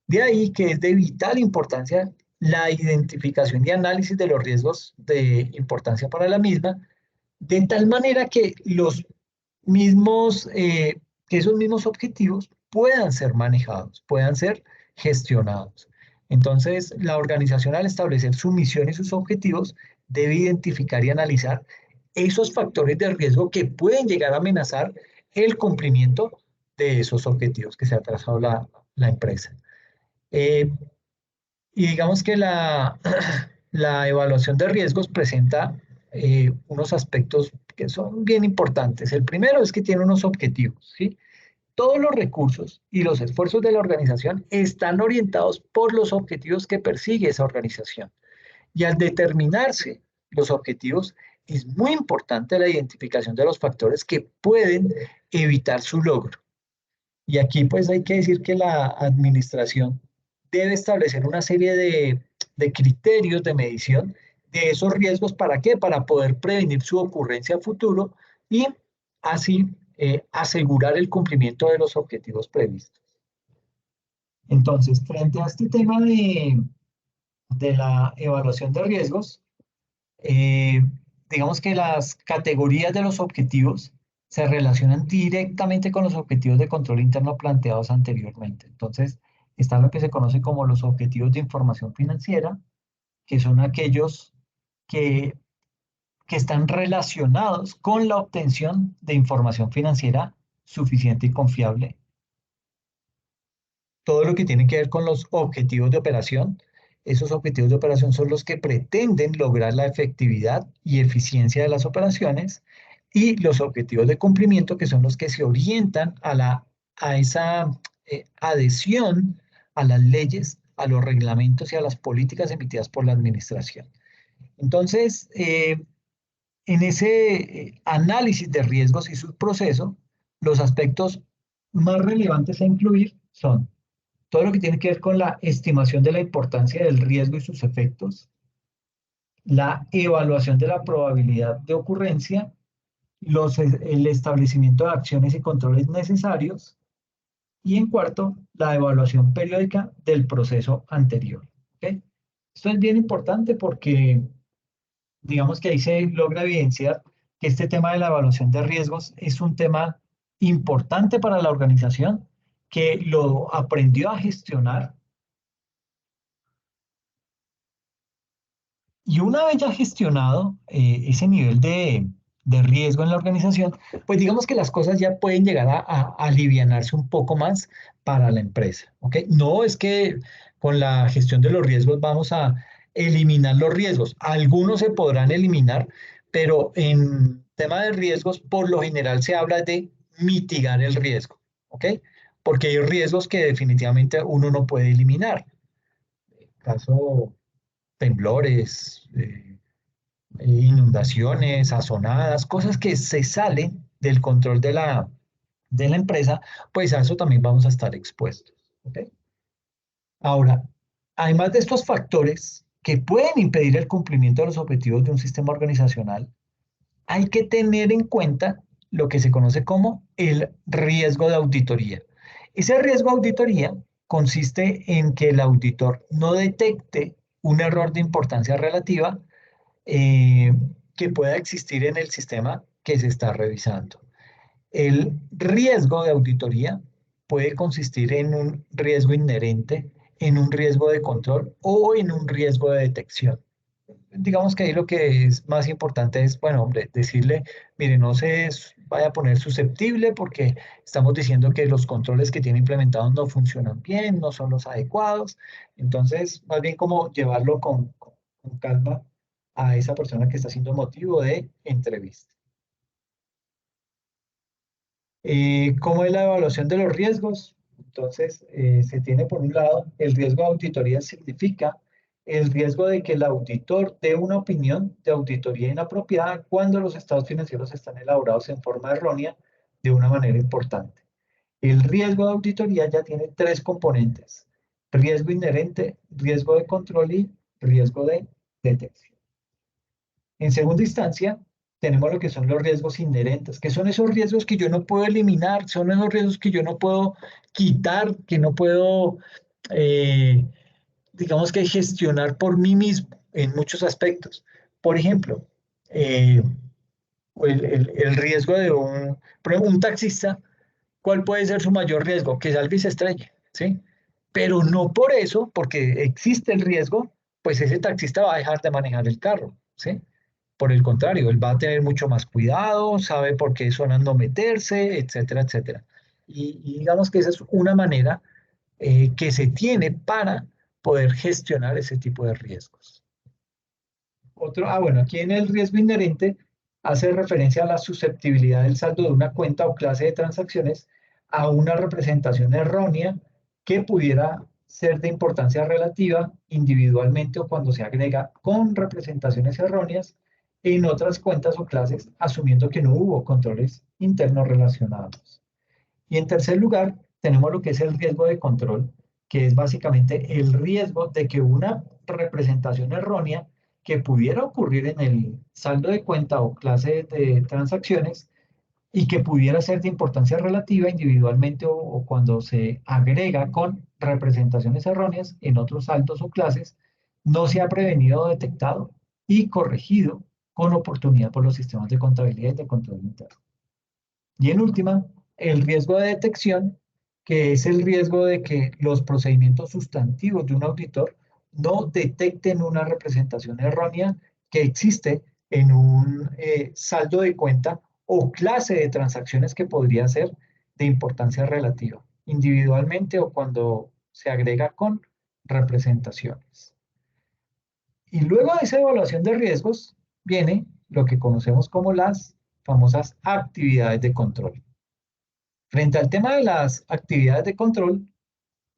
De ahí que es de vital importancia la identificación y análisis de los riesgos de importancia para la misma, de tal manera que esos mismos objetivos puedan ser manejados, puedan ser gestionados. Entonces, la organización al establecer su misión y sus objetivos debe identificar y analizar esos factores de riesgo que pueden llegar a amenazar el cumplimiento de esos objetivos que se ha trazado la empresa. Y digamos que la evaluación de riesgos presenta unos aspectos que son bien importantes. El primero es que tiene unos objetivos, ¿sí? Todos los recursos y los esfuerzos de la organización están orientados por los objetivos que persigue esa organización. Y al determinarse los objetivos, es muy importante la identificación de los factores que pueden evitar su logro. Y aquí pues hay que decir que la administración debe establecer una serie de criterios de medición de esos riesgos. ¿Para qué? Para poder prevenir su ocurrencia a futuro y así asegurar el cumplimiento de los objetivos previstos. Entonces, frente a este tema de la evaluación de riesgos, digamos que las categorías de los objetivos se relacionan directamente con los objetivos de control interno planteados anteriormente. Entonces, está lo que se conoce como los objetivos de información financiera, que son aquellos que, que están relacionados con la obtención de información financiera suficiente y confiable. Todo lo que tiene que ver con los objetivos de operación, esos objetivos de operación son los que pretenden lograr la efectividad y eficiencia de las operaciones, y los objetivos de cumplimiento, que son los que se orientan a esa adhesión a las leyes, a los reglamentos y a las políticas emitidas por la administración. Entonces, en ese análisis de riesgos y su proceso, los aspectos más relevantes a incluir son todo lo que tiene que ver con la estimación de la importancia del riesgo y sus efectos, la evaluación de la probabilidad de ocurrencia, el establecimiento de acciones y controles necesarios, y en cuarto, la evaluación periódica del proceso anterior. ¿Okay? Esto es bien importante porque digamos que ahí se logra evidenciar que este tema de la evaluación de riesgos es un tema importante para la organización, que lo aprendió a gestionar. Y una vez ya gestionado ese nivel de riesgo en la organización, pues digamos que las cosas ya pueden llegar a alivianarse un poco más para la empresa. ¿Ok? No es que con la gestión de los riesgos vamos a eliminar los riesgos. Algunos se podrán eliminar, pero en tema de riesgos, por lo general se habla de mitigar el riesgo. ¿Ok? Porque hay riesgos que definitivamente uno no puede eliminar. Caso temblores, inundaciones, azonadas, cosas que se salen del control de la empresa, pues a eso también vamos a estar expuestos. ¿Okay? Ahora, además de estos factores que pueden impedir el cumplimiento de los objetivos de un sistema organizacional, hay que tener en cuenta lo que se conoce como el riesgo de auditoría. Ese riesgo de auditoría consiste en que el auditor no detecte un error de importancia relativa eh, que pueda existir en el sistema que se está revisando. El riesgo de auditoría puede consistir en un riesgo inherente, en un riesgo de control o en un riesgo de detección. Digamos que ahí lo que es más importante es, bueno, hombre, decirle, mire, no se vaya a poner susceptible porque estamos diciendo que los controles que tiene implementados no funcionan bien, no son los adecuados. Entonces, más bien como llevarlo con calma a esa persona que está siendo motivo de entrevista. ¿Cómo es la evaluación de los riesgos? Entonces, se tiene por un lado el riesgo de auditoría, significa el riesgo de que el auditor dé una opinión de auditoría inapropiada cuando los estados financieros están elaborados en forma errónea de una manera importante. El riesgo de auditoría ya tiene tres componentes: riesgo inherente, riesgo de control y riesgo de detección. En segunda instancia, tenemos lo que son los riesgos inherentes, que son esos riesgos que yo no puedo eliminar, son esos riesgos que yo no puedo quitar, que no puedo, digamos que gestionar por mí mismo en muchos aspectos. Por ejemplo, el riesgo de por ejemplo, un taxista, ¿cuál puede ser su mayor riesgo? Que salga y se estrelle, ¿sí? Pero no por eso, porque existe el riesgo, pues ese taxista va a dejar de manejar el carro, ¿sí? Por el contrario, él va a tener mucho más cuidado, sabe por qué zonas no meterse, etcétera, etcétera. Y digamos que esa es una manera que se tiene para poder gestionar ese tipo de riesgos. Bueno, aquí en el riesgo inherente hace referencia a la susceptibilidad del saldo de una cuenta o clase de transacciones a una representación errónea que pudiera ser de importancia relativa individualmente o cuando se agrega con representaciones erróneas en otras cuentas o clases, asumiendo que no hubo controles internos relacionados. Y en tercer lugar, tenemos lo que es el riesgo de control, que es básicamente el riesgo de que una representación errónea que pudiera ocurrir en el saldo de cuenta o clase de transacciones y que pudiera ser de importancia relativa individualmente o cuando se agrega con representaciones erróneas en otros saldos o clases, no se ha prevenido o detectado y corregido con oportunidad por los sistemas de contabilidad y de control interno. Y en última, el riesgo de detección, que es el riesgo de que los procedimientos sustantivos de un auditor no detecten una representación errónea que existe en un saldo de cuenta o clase de transacciones que podría ser de importancia relativa, individualmente o cuando se agrega con representaciones. Y luego de esa evaluación de riesgos viene lo que conocemos como las famosas actividades de control. Frente al tema de las actividades de control,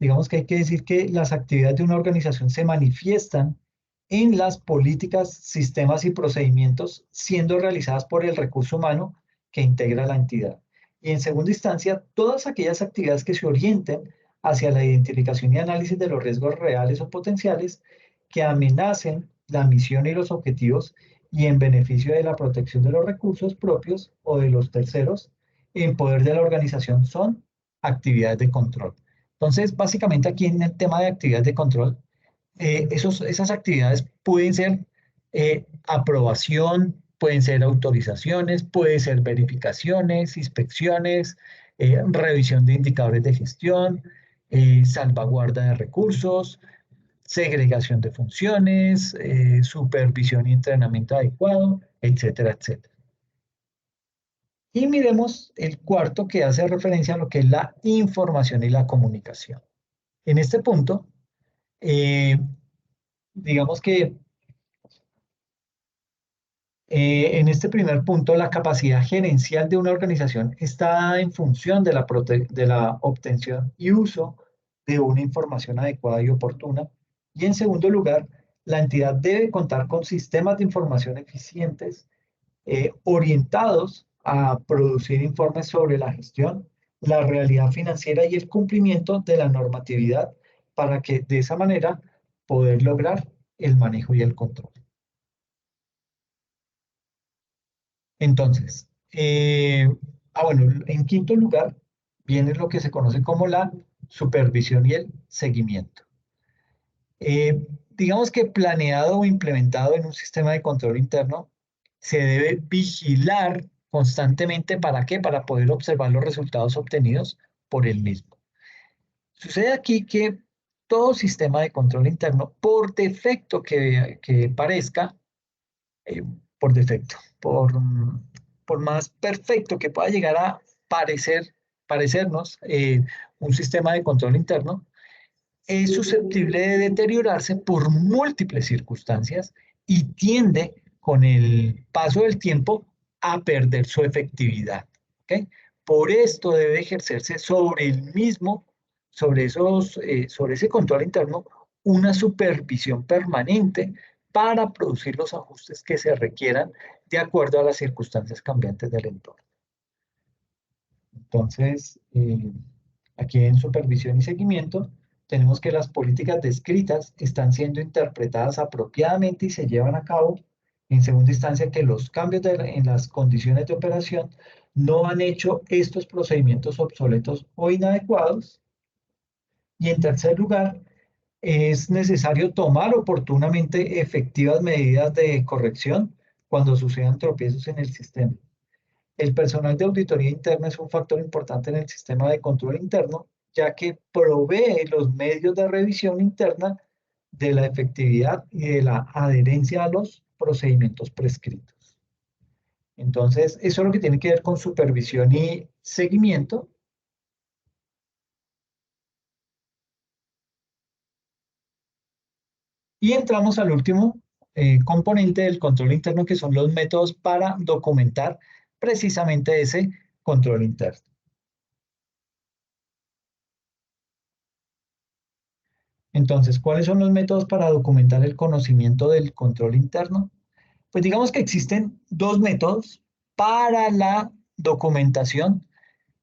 digamos que hay que decir que las actividades de una organización se manifiestan en las políticas, sistemas y procedimientos siendo realizadas por el recurso humano que integra la entidad. Y en segunda instancia, todas aquellas actividades que se orienten hacia la identificación y análisis de los riesgos reales o potenciales que amenacen la misión y los objetivos y en beneficio de la protección de los recursos propios o de los terceros en poder de la organización son actividades de control. Entonces, básicamente aquí en el tema de actividades de control, esas actividades pueden ser aprobación, pueden ser autorizaciones, pueden ser verificaciones, inspecciones, revisión de indicadores de gestión, salvaguarda de recursos, segregación de funciones, supervisión y entrenamiento adecuado, etcétera, etcétera. Y miremos el cuarto, que hace referencia a lo que es la información y la comunicación. En este punto, digamos que en este primer punto, la capacidad gerencial de una organización está en función de la obtención y uso de una información adecuada y oportuna. Y en segundo lugar, la entidad debe contar con sistemas de información eficientes orientados a producir informes sobre la gestión, la realidad financiera y el cumplimiento de la normatividad para que de esa manera poder lograr el manejo y el control. Entonces, bueno, en quinto lugar viene lo que se conoce como la supervisión y el seguimiento. Digamos que planeado o implementado en un sistema de control interno, se debe vigilar constantemente. ¿Para qué? Para poder observar los resultados obtenidos por el mismo. Sucede aquí que todo sistema de control interno, por defecto que parezca, por defecto, por más perfecto que pueda llegar a parecernos un sistema de control interno, es susceptible de deteriorarse por múltiples circunstancias y tiende con el paso del tiempo a perder su efectividad. ¿Okay? Por esto debe ejercerse sobre el mismo, sobre ese control interno, una supervisión permanente para producir los ajustes que se requieran de acuerdo a las circunstancias cambiantes del entorno. Entonces, aquí en supervisión y seguimiento, tenemos que las políticas descritas están siendo interpretadas apropiadamente y se llevan a cabo. En segunda instancia, que los cambios en las condiciones de operación no han hecho estos procedimientos obsoletos o inadecuados. Y en tercer lugar, es necesario tomar oportunamente efectivas medidas de corrección cuando sucedan tropiezos en el sistema. El personal de auditoría interna es un factor importante en el sistema de control interno, ya que provee los medios de revisión interna de la efectividad y de la adherencia a los procedimientos prescritos. Entonces, eso es lo que tiene que ver con supervisión y seguimiento. Y entramos al último componente del control interno, que son los métodos para documentar precisamente ese control interno. Entonces, ¿cuáles son los métodos para documentar el conocimiento del control interno? Pues digamos que existen dos métodos para la documentación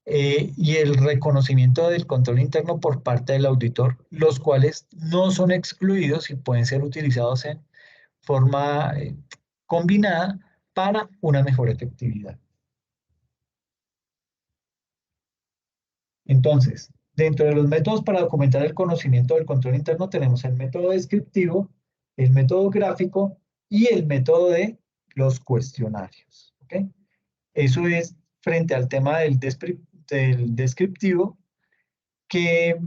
y el reconocimiento del control interno por parte del auditor, los cuales no son excluidos y pueden ser utilizados en forma combinada para una mejor efectividad. Entonces, dentro de los métodos para documentar el conocimiento del control interno tenemos el método descriptivo, el método gráfico y el método de los cuestionarios. ¿Okay? Eso es frente al tema del descriptivo, que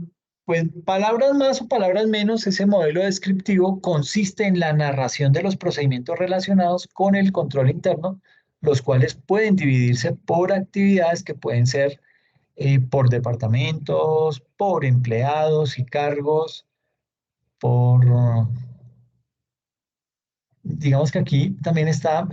pues palabras más o palabras menos, ese modelo descriptivo consiste en la narración de los procedimientos relacionados con el control interno, los cuales pueden dividirse por actividades que pueden ser por departamentos, por empleados y cargos, digamos que aquí también está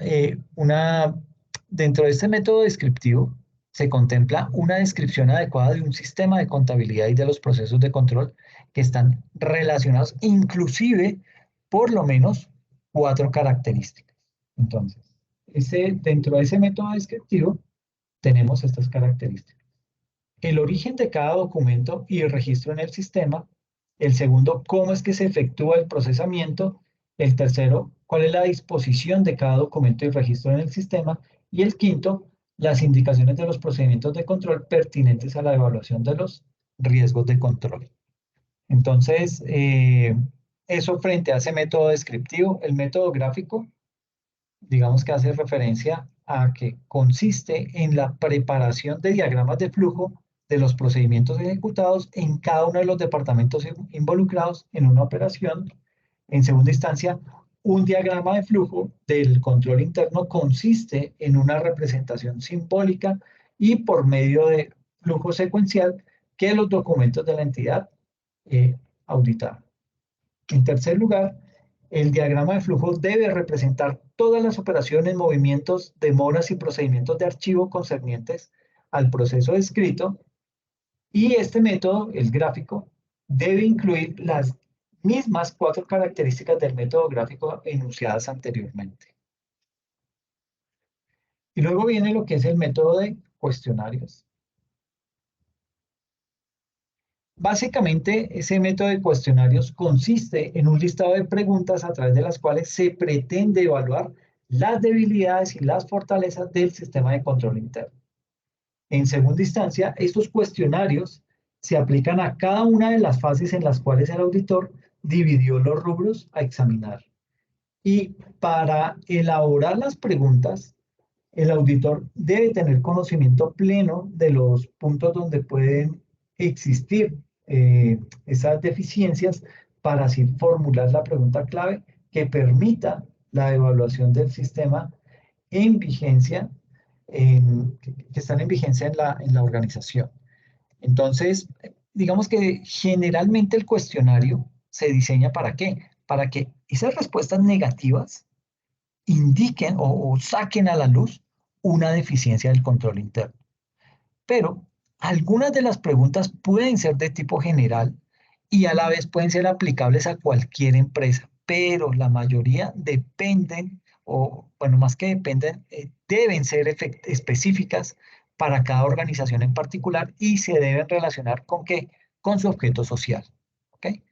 dentro de este método descriptivo, se contempla una descripción adecuada de un sistema de contabilidad y de los procesos de control que están relacionados inclusive por lo menos 4 características. Entonces, dentro de ese método descriptivo tenemos estas características. El origen de cada documento y el registro en el sistema. El segundo, cómo es que se efectúa el procesamiento. El tercero, cuál es la disposición de cada documento y registro en el sistema. Y el quinto, las indicaciones de los procedimientos de control pertinentes a la evaluación de los riesgos de control. Entonces, eso frente a ese método descriptivo. El método gráfico, digamos que hace referencia a que consiste en la preparación de diagramas de flujo de los procedimientos ejecutados en cada uno de los departamentos involucrados en una operación. En segunda instancia, un diagrama de flujo del control interno consiste en una representación simbólica y por medio de flujo secuencial que los documentos de la entidad auditada. En tercer lugar, el diagrama de flujo debe representar todas las operaciones, movimientos, demoras y procedimientos de archivo concernientes al proceso descrito. Y este método, el gráfico, debe incluir las mismas 4 características del método gráfico enunciadas anteriormente. Y luego viene lo que es el método de cuestionarios. Básicamente, ese método de cuestionarios consiste en un listado de preguntas a través de las cuales se pretende evaluar las debilidades y las fortalezas del sistema de control interno. En segunda instancia, estos cuestionarios se aplican a cada una de las fases en las cuales el auditor dividió los rubros a examinar. Y para elaborar las preguntas, el auditor debe tener conocimiento pleno de los puntos donde pueden existir esas deficiencias para así formular la pregunta clave que permita la evaluación del sistema en vigencia, que están en vigencia en la organización. Entonces, digamos que generalmente el cuestionario se diseña ¿para qué? Para que esas respuestas negativas indiquen o saquen a la luz una deficiencia del control interno. Pero algunas de las preguntas pueden ser de tipo general y a la vez pueden ser aplicables a cualquier empresa, pero la mayoría dependen, o bueno, más que dependen, deben ser específicas para cada organización en particular y se deben relacionar ¿con qué? Con su objeto social. ¿Okay?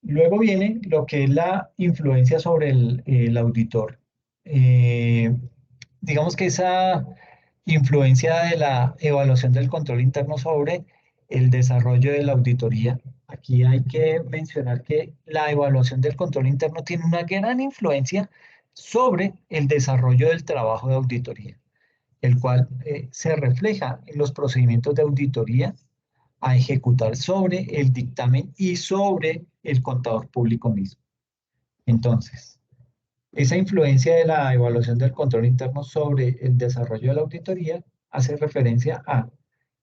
Luego viene lo que es la influencia sobre el auditor. Digamos que esa influencia de la evaluación del control interno sobre el desarrollo de la auditoría. Aquí hay que mencionar que la evaluación del control interno tiene una gran influencia sobre el desarrollo del trabajo de auditoría, el cual se refleja en los procedimientos de auditoría a ejecutar sobre el dictamen y sobre el contador público mismo. Entonces, esa influencia de la evaluación del control interno sobre el desarrollo de la auditoría hace referencia a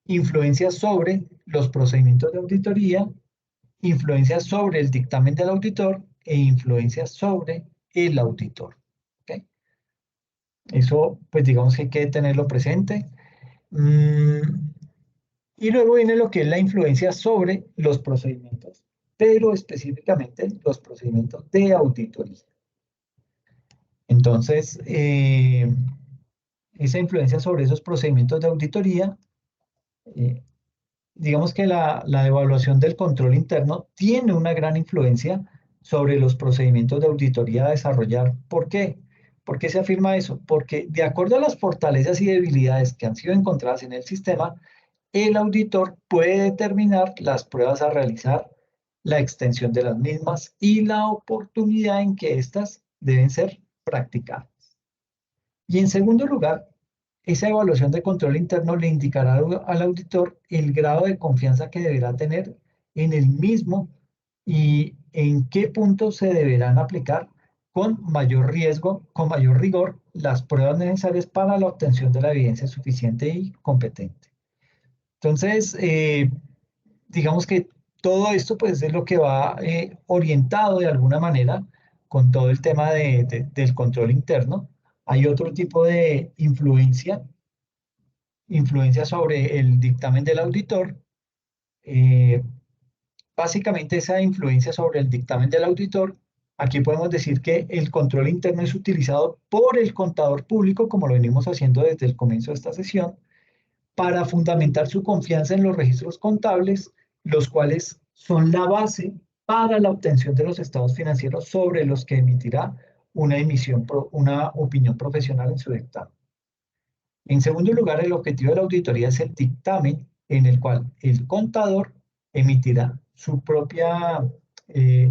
influencias sobre los procedimientos de auditoría, influencias sobre el dictamen del auditor e influencias sobre el auditor. ¿Okay? Eso, pues digamos que hay que tenerlo presente. Y luego viene lo que es la influencia sobre los procedimientos, pero específicamente los procedimientos de auditoría. Entonces, esa influencia sobre esos procedimientos de auditoría, digamos que la evaluación del control interno tiene una gran influencia sobre los procedimientos de auditoría a desarrollar. ¿Por qué? ¿Por qué se afirma eso? Porque de acuerdo a las fortalezas y debilidades que han sido encontradas en el sistema, el auditor puede determinar las pruebas a realizar, la extensión de las mismas y la oportunidad en que éstas deben ser practicadas. Y en segundo lugar, esa evaluación de control interno le indicará al auditor el grado de confianza que deberá tener en el mismo y en qué puntos se deberán aplicar con mayor riesgo, con mayor rigor, las pruebas necesarias para la obtención de la evidencia suficiente y competente. Entonces, digamos que todo esto pues es lo que va orientado de alguna manera con todo el tema del control interno. Hay otro tipo de influencia sobre el dictamen del auditor. Básicamente esa influencia sobre el dictamen del auditor, aquí podemos decir que el control interno es utilizado por el contador público, como lo venimos haciendo desde el comienzo de esta sesión, para fundamentar su confianza en los registros contables, los cuales son la base para la obtención de los estados financieros sobre los que emitirá una opinión profesional en su dictamen. En segundo lugar, el objetivo de la auditoría es el dictamen en el cual el contador emitirá su propia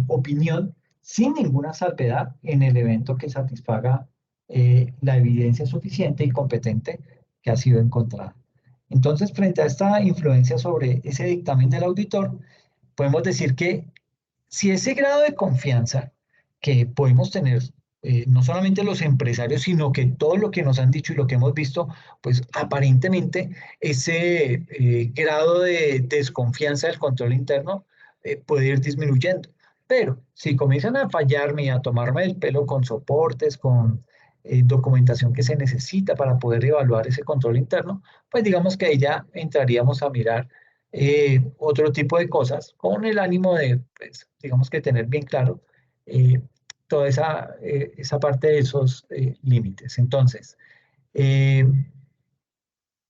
opinión sin ninguna salvedad en el evento que satisfaga la evidencia suficiente y competente que ha sido encontrada. Entonces, frente a esta influencia sobre ese dictamen del auditor, podemos decir que si ese grado de confianza que podemos tener, no solamente los empresarios, sino que todo lo que nos han dicho y lo que hemos visto, pues aparentemente ese grado de desconfianza del control interno puede ir disminuyendo. Pero si comienzan a fallarme y a tomarme el pelo con soportes, con documentación que se necesita para poder evaluar ese control interno, pues digamos que ahí ya entraríamos a mirar otro tipo de cosas con el ánimo de, pues, digamos que tener bien claro toda esa parte de esos límites. Entonces,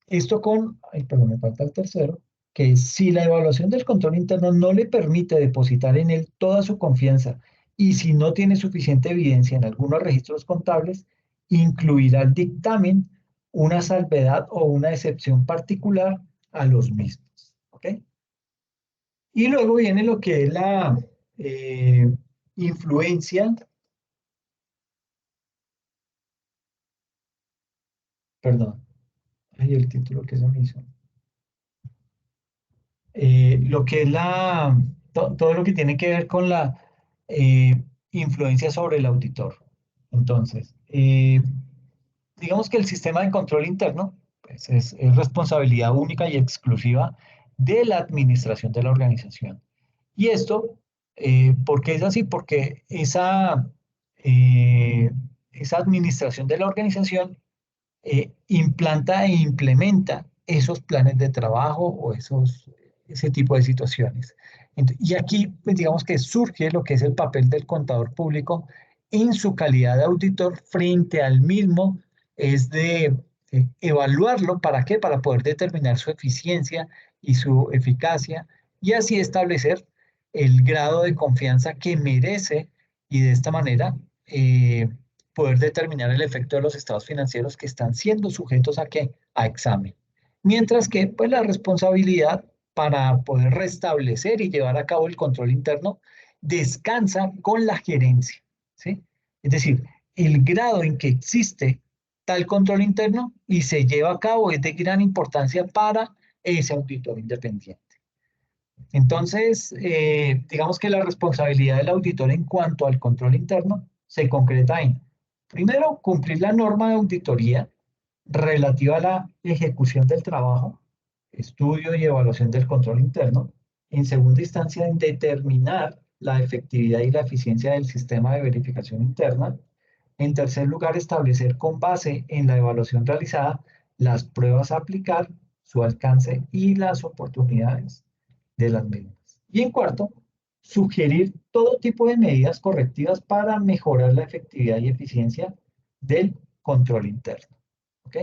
esto perdón, me falta el tercero, que es, si la evaluación del control interno no le permite depositar en él toda su confianza y si no tiene suficiente evidencia en algunos registros contables, incluirá el dictamen una salvedad o una excepción particular a los mismos. ¿Ok? Y luego viene lo que es la influencia, perdón, ahí el título que se me hizo. Lo que es todo lo que tiene que ver con la influencia sobre el auditor. Entonces, digamos que el sistema de control interno pues, es responsabilidad única y exclusiva de la administración de la organización. Y esto, ¿por qué es así? Porque esa administración de la organización implanta e implementa esos planes de trabajo o ese tipo de situaciones. Y aquí, pues digamos que surge lo que es el papel del contador público en su calidad de auditor frente al mismo, es de evaluarlo, ¿para qué? Para poder determinar su eficiencia y su eficacia y así establecer el grado de confianza que merece y de esta manera poder determinar el efecto de los estados financieros que están siendo sujetos ¿a qué? A examen. Mientras que pues, la responsabilidad para poder restablecer y llevar a cabo el control interno descansa con la gerencia, ¿sí? Es decir, el grado en que existe tal control interno y se lleva a cabo es de gran importancia para ese auditor independiente. Entonces, digamos que la responsabilidad del auditor en cuanto al control interno se concreta en, primero, cumplir la norma de auditoría relativa a la ejecución del trabajo, estudio y evaluación del control interno. En segunda instancia, en determinar la efectividad y la eficiencia del sistema de verificación interna. En tercer lugar, establecer con base en la evaluación realizada las pruebas a aplicar, su alcance y las oportunidades de las mismas. Y en cuarto, sugerir todo tipo de medidas correctivas para mejorar la efectividad y eficiencia del control interno. ¿Ok?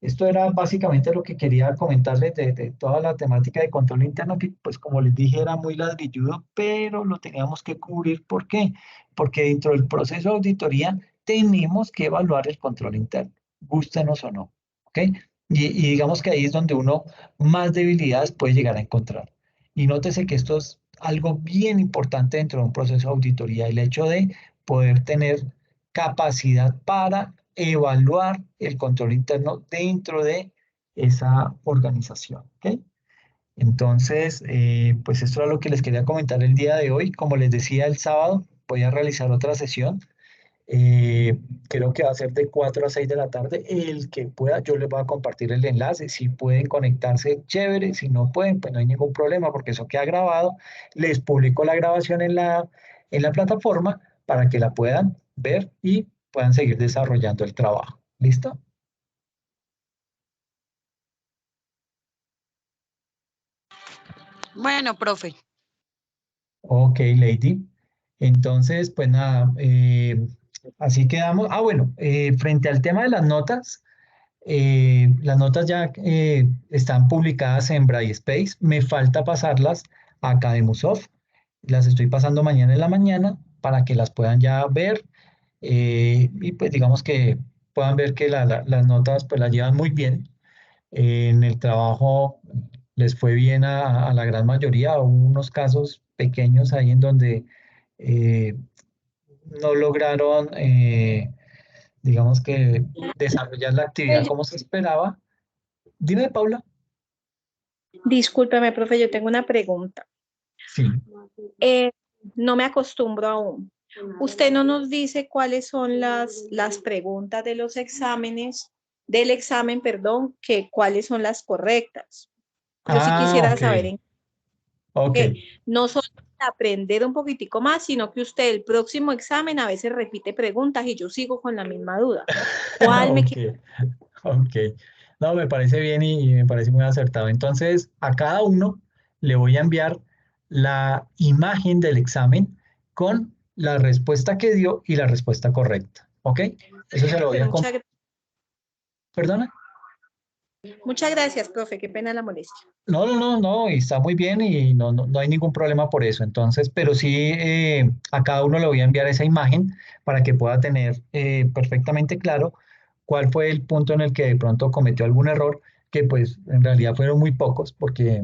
Esto era básicamente lo que quería comentarles de toda la temática de control interno, que pues como les dije era muy ladrilludo, pero lo teníamos que cubrir. ¿Por qué? Porque dentro del proceso de auditoría tenemos que evaluar el control interno, gústenos o no. ¿Ok? Y digamos que ahí es donde uno más debilidades puede llegar a encontrar. Y nótese que esto es algo bien importante dentro de un proceso de auditoría, el hecho de poder tener capacidad para evaluar el control interno dentro de esa organización. ¿Ok? Entonces, pues esto era lo que les quería comentar el día de hoy. Como les decía, el sábado voy a realizar otra sesión. Creo que va a ser de 4 a 6 de la tarde. El que pueda, yo les voy a compartir el enlace. Si pueden conectarse, chévere. Si no pueden, pues no hay ningún problema porque eso queda grabado. Les publico la grabación en la plataforma para que la puedan ver y puedan seguir desarrollando el trabajo. ¿Listo? Bueno, profe. Ok, Lady. Entonces, pues nada, así quedamos. Ah, bueno, frente al tema de las notas ya están publicadas en Brightspace. Me falta pasarlas a Academusoft. Las estoy pasando mañana en la mañana para que las puedan ya ver y pues digamos que puedan ver que las notas pues las llevan muy bien. En el trabajo les fue bien a la gran mayoría. Hubo unos casos pequeños ahí en donde eh, no lograron, digamos que, desarrollar la actividad como se esperaba. Dime, Paula. Discúlpeme, profe, yo tengo una pregunta. Sí. Eh, no me acostumbro aún. Usted no nos dice cuáles son las preguntas de los exámenes, del examen, perdón, que cuáles son las correctas. Yo sí Ah, quisiera ok. saber Ok. no solo aprender un poquitico más, sino que usted el próximo examen a veces repite preguntas y yo sigo con la misma duda. ¿Cuál me Ok. Ok. No, me parece bien y me parece muy acertado. Entonces, a cada uno le voy a enviar la imagen del examen con la respuesta que dio y la respuesta correcta. ¿Ok? Eso se lo voy a Muchas, ¿Perdona? muchas gracias, profe. Qué pena la molestia. No, y está muy bien y no hay ningún problema por eso. Entonces, pero sí, a cada uno le voy a enviar esa imagen para que pueda tener perfectamente claro cuál fue el punto en el que de pronto cometió algún error, que pues en realidad fueron muy pocos, porque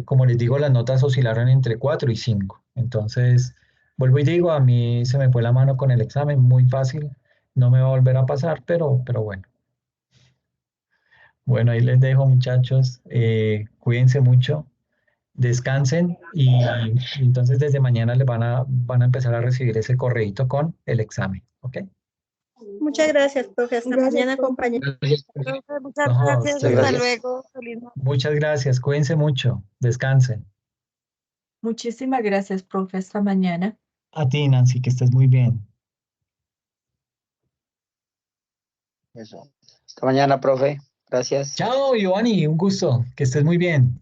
como les digo, las notas oscilaron entre 4 y 5. Entonces, vuelvo y digo, a mí se me fue la mano con el examen, muy fácil, no me va a volver a pasar, pero bueno. Bueno, ahí les dejo, muchachos. Cuídense mucho, descansen y entonces desde mañana les van a empezar a recibir ese correíto con el examen. ¿Ok? Muchas gracias, profe. Hasta mañana, compañero. Profe, muchas No, a gracias. ustedes. Hasta luego. Feliz noche. Muchas gracias. Cuídense mucho. Descansen. Muchísimas gracias, profe. Hasta mañana. A ti, Nancy, que estés muy bien. Eso. Hasta mañana, profe. Gracias. Chao, Giovanni. Un gusto. Que estés muy bien.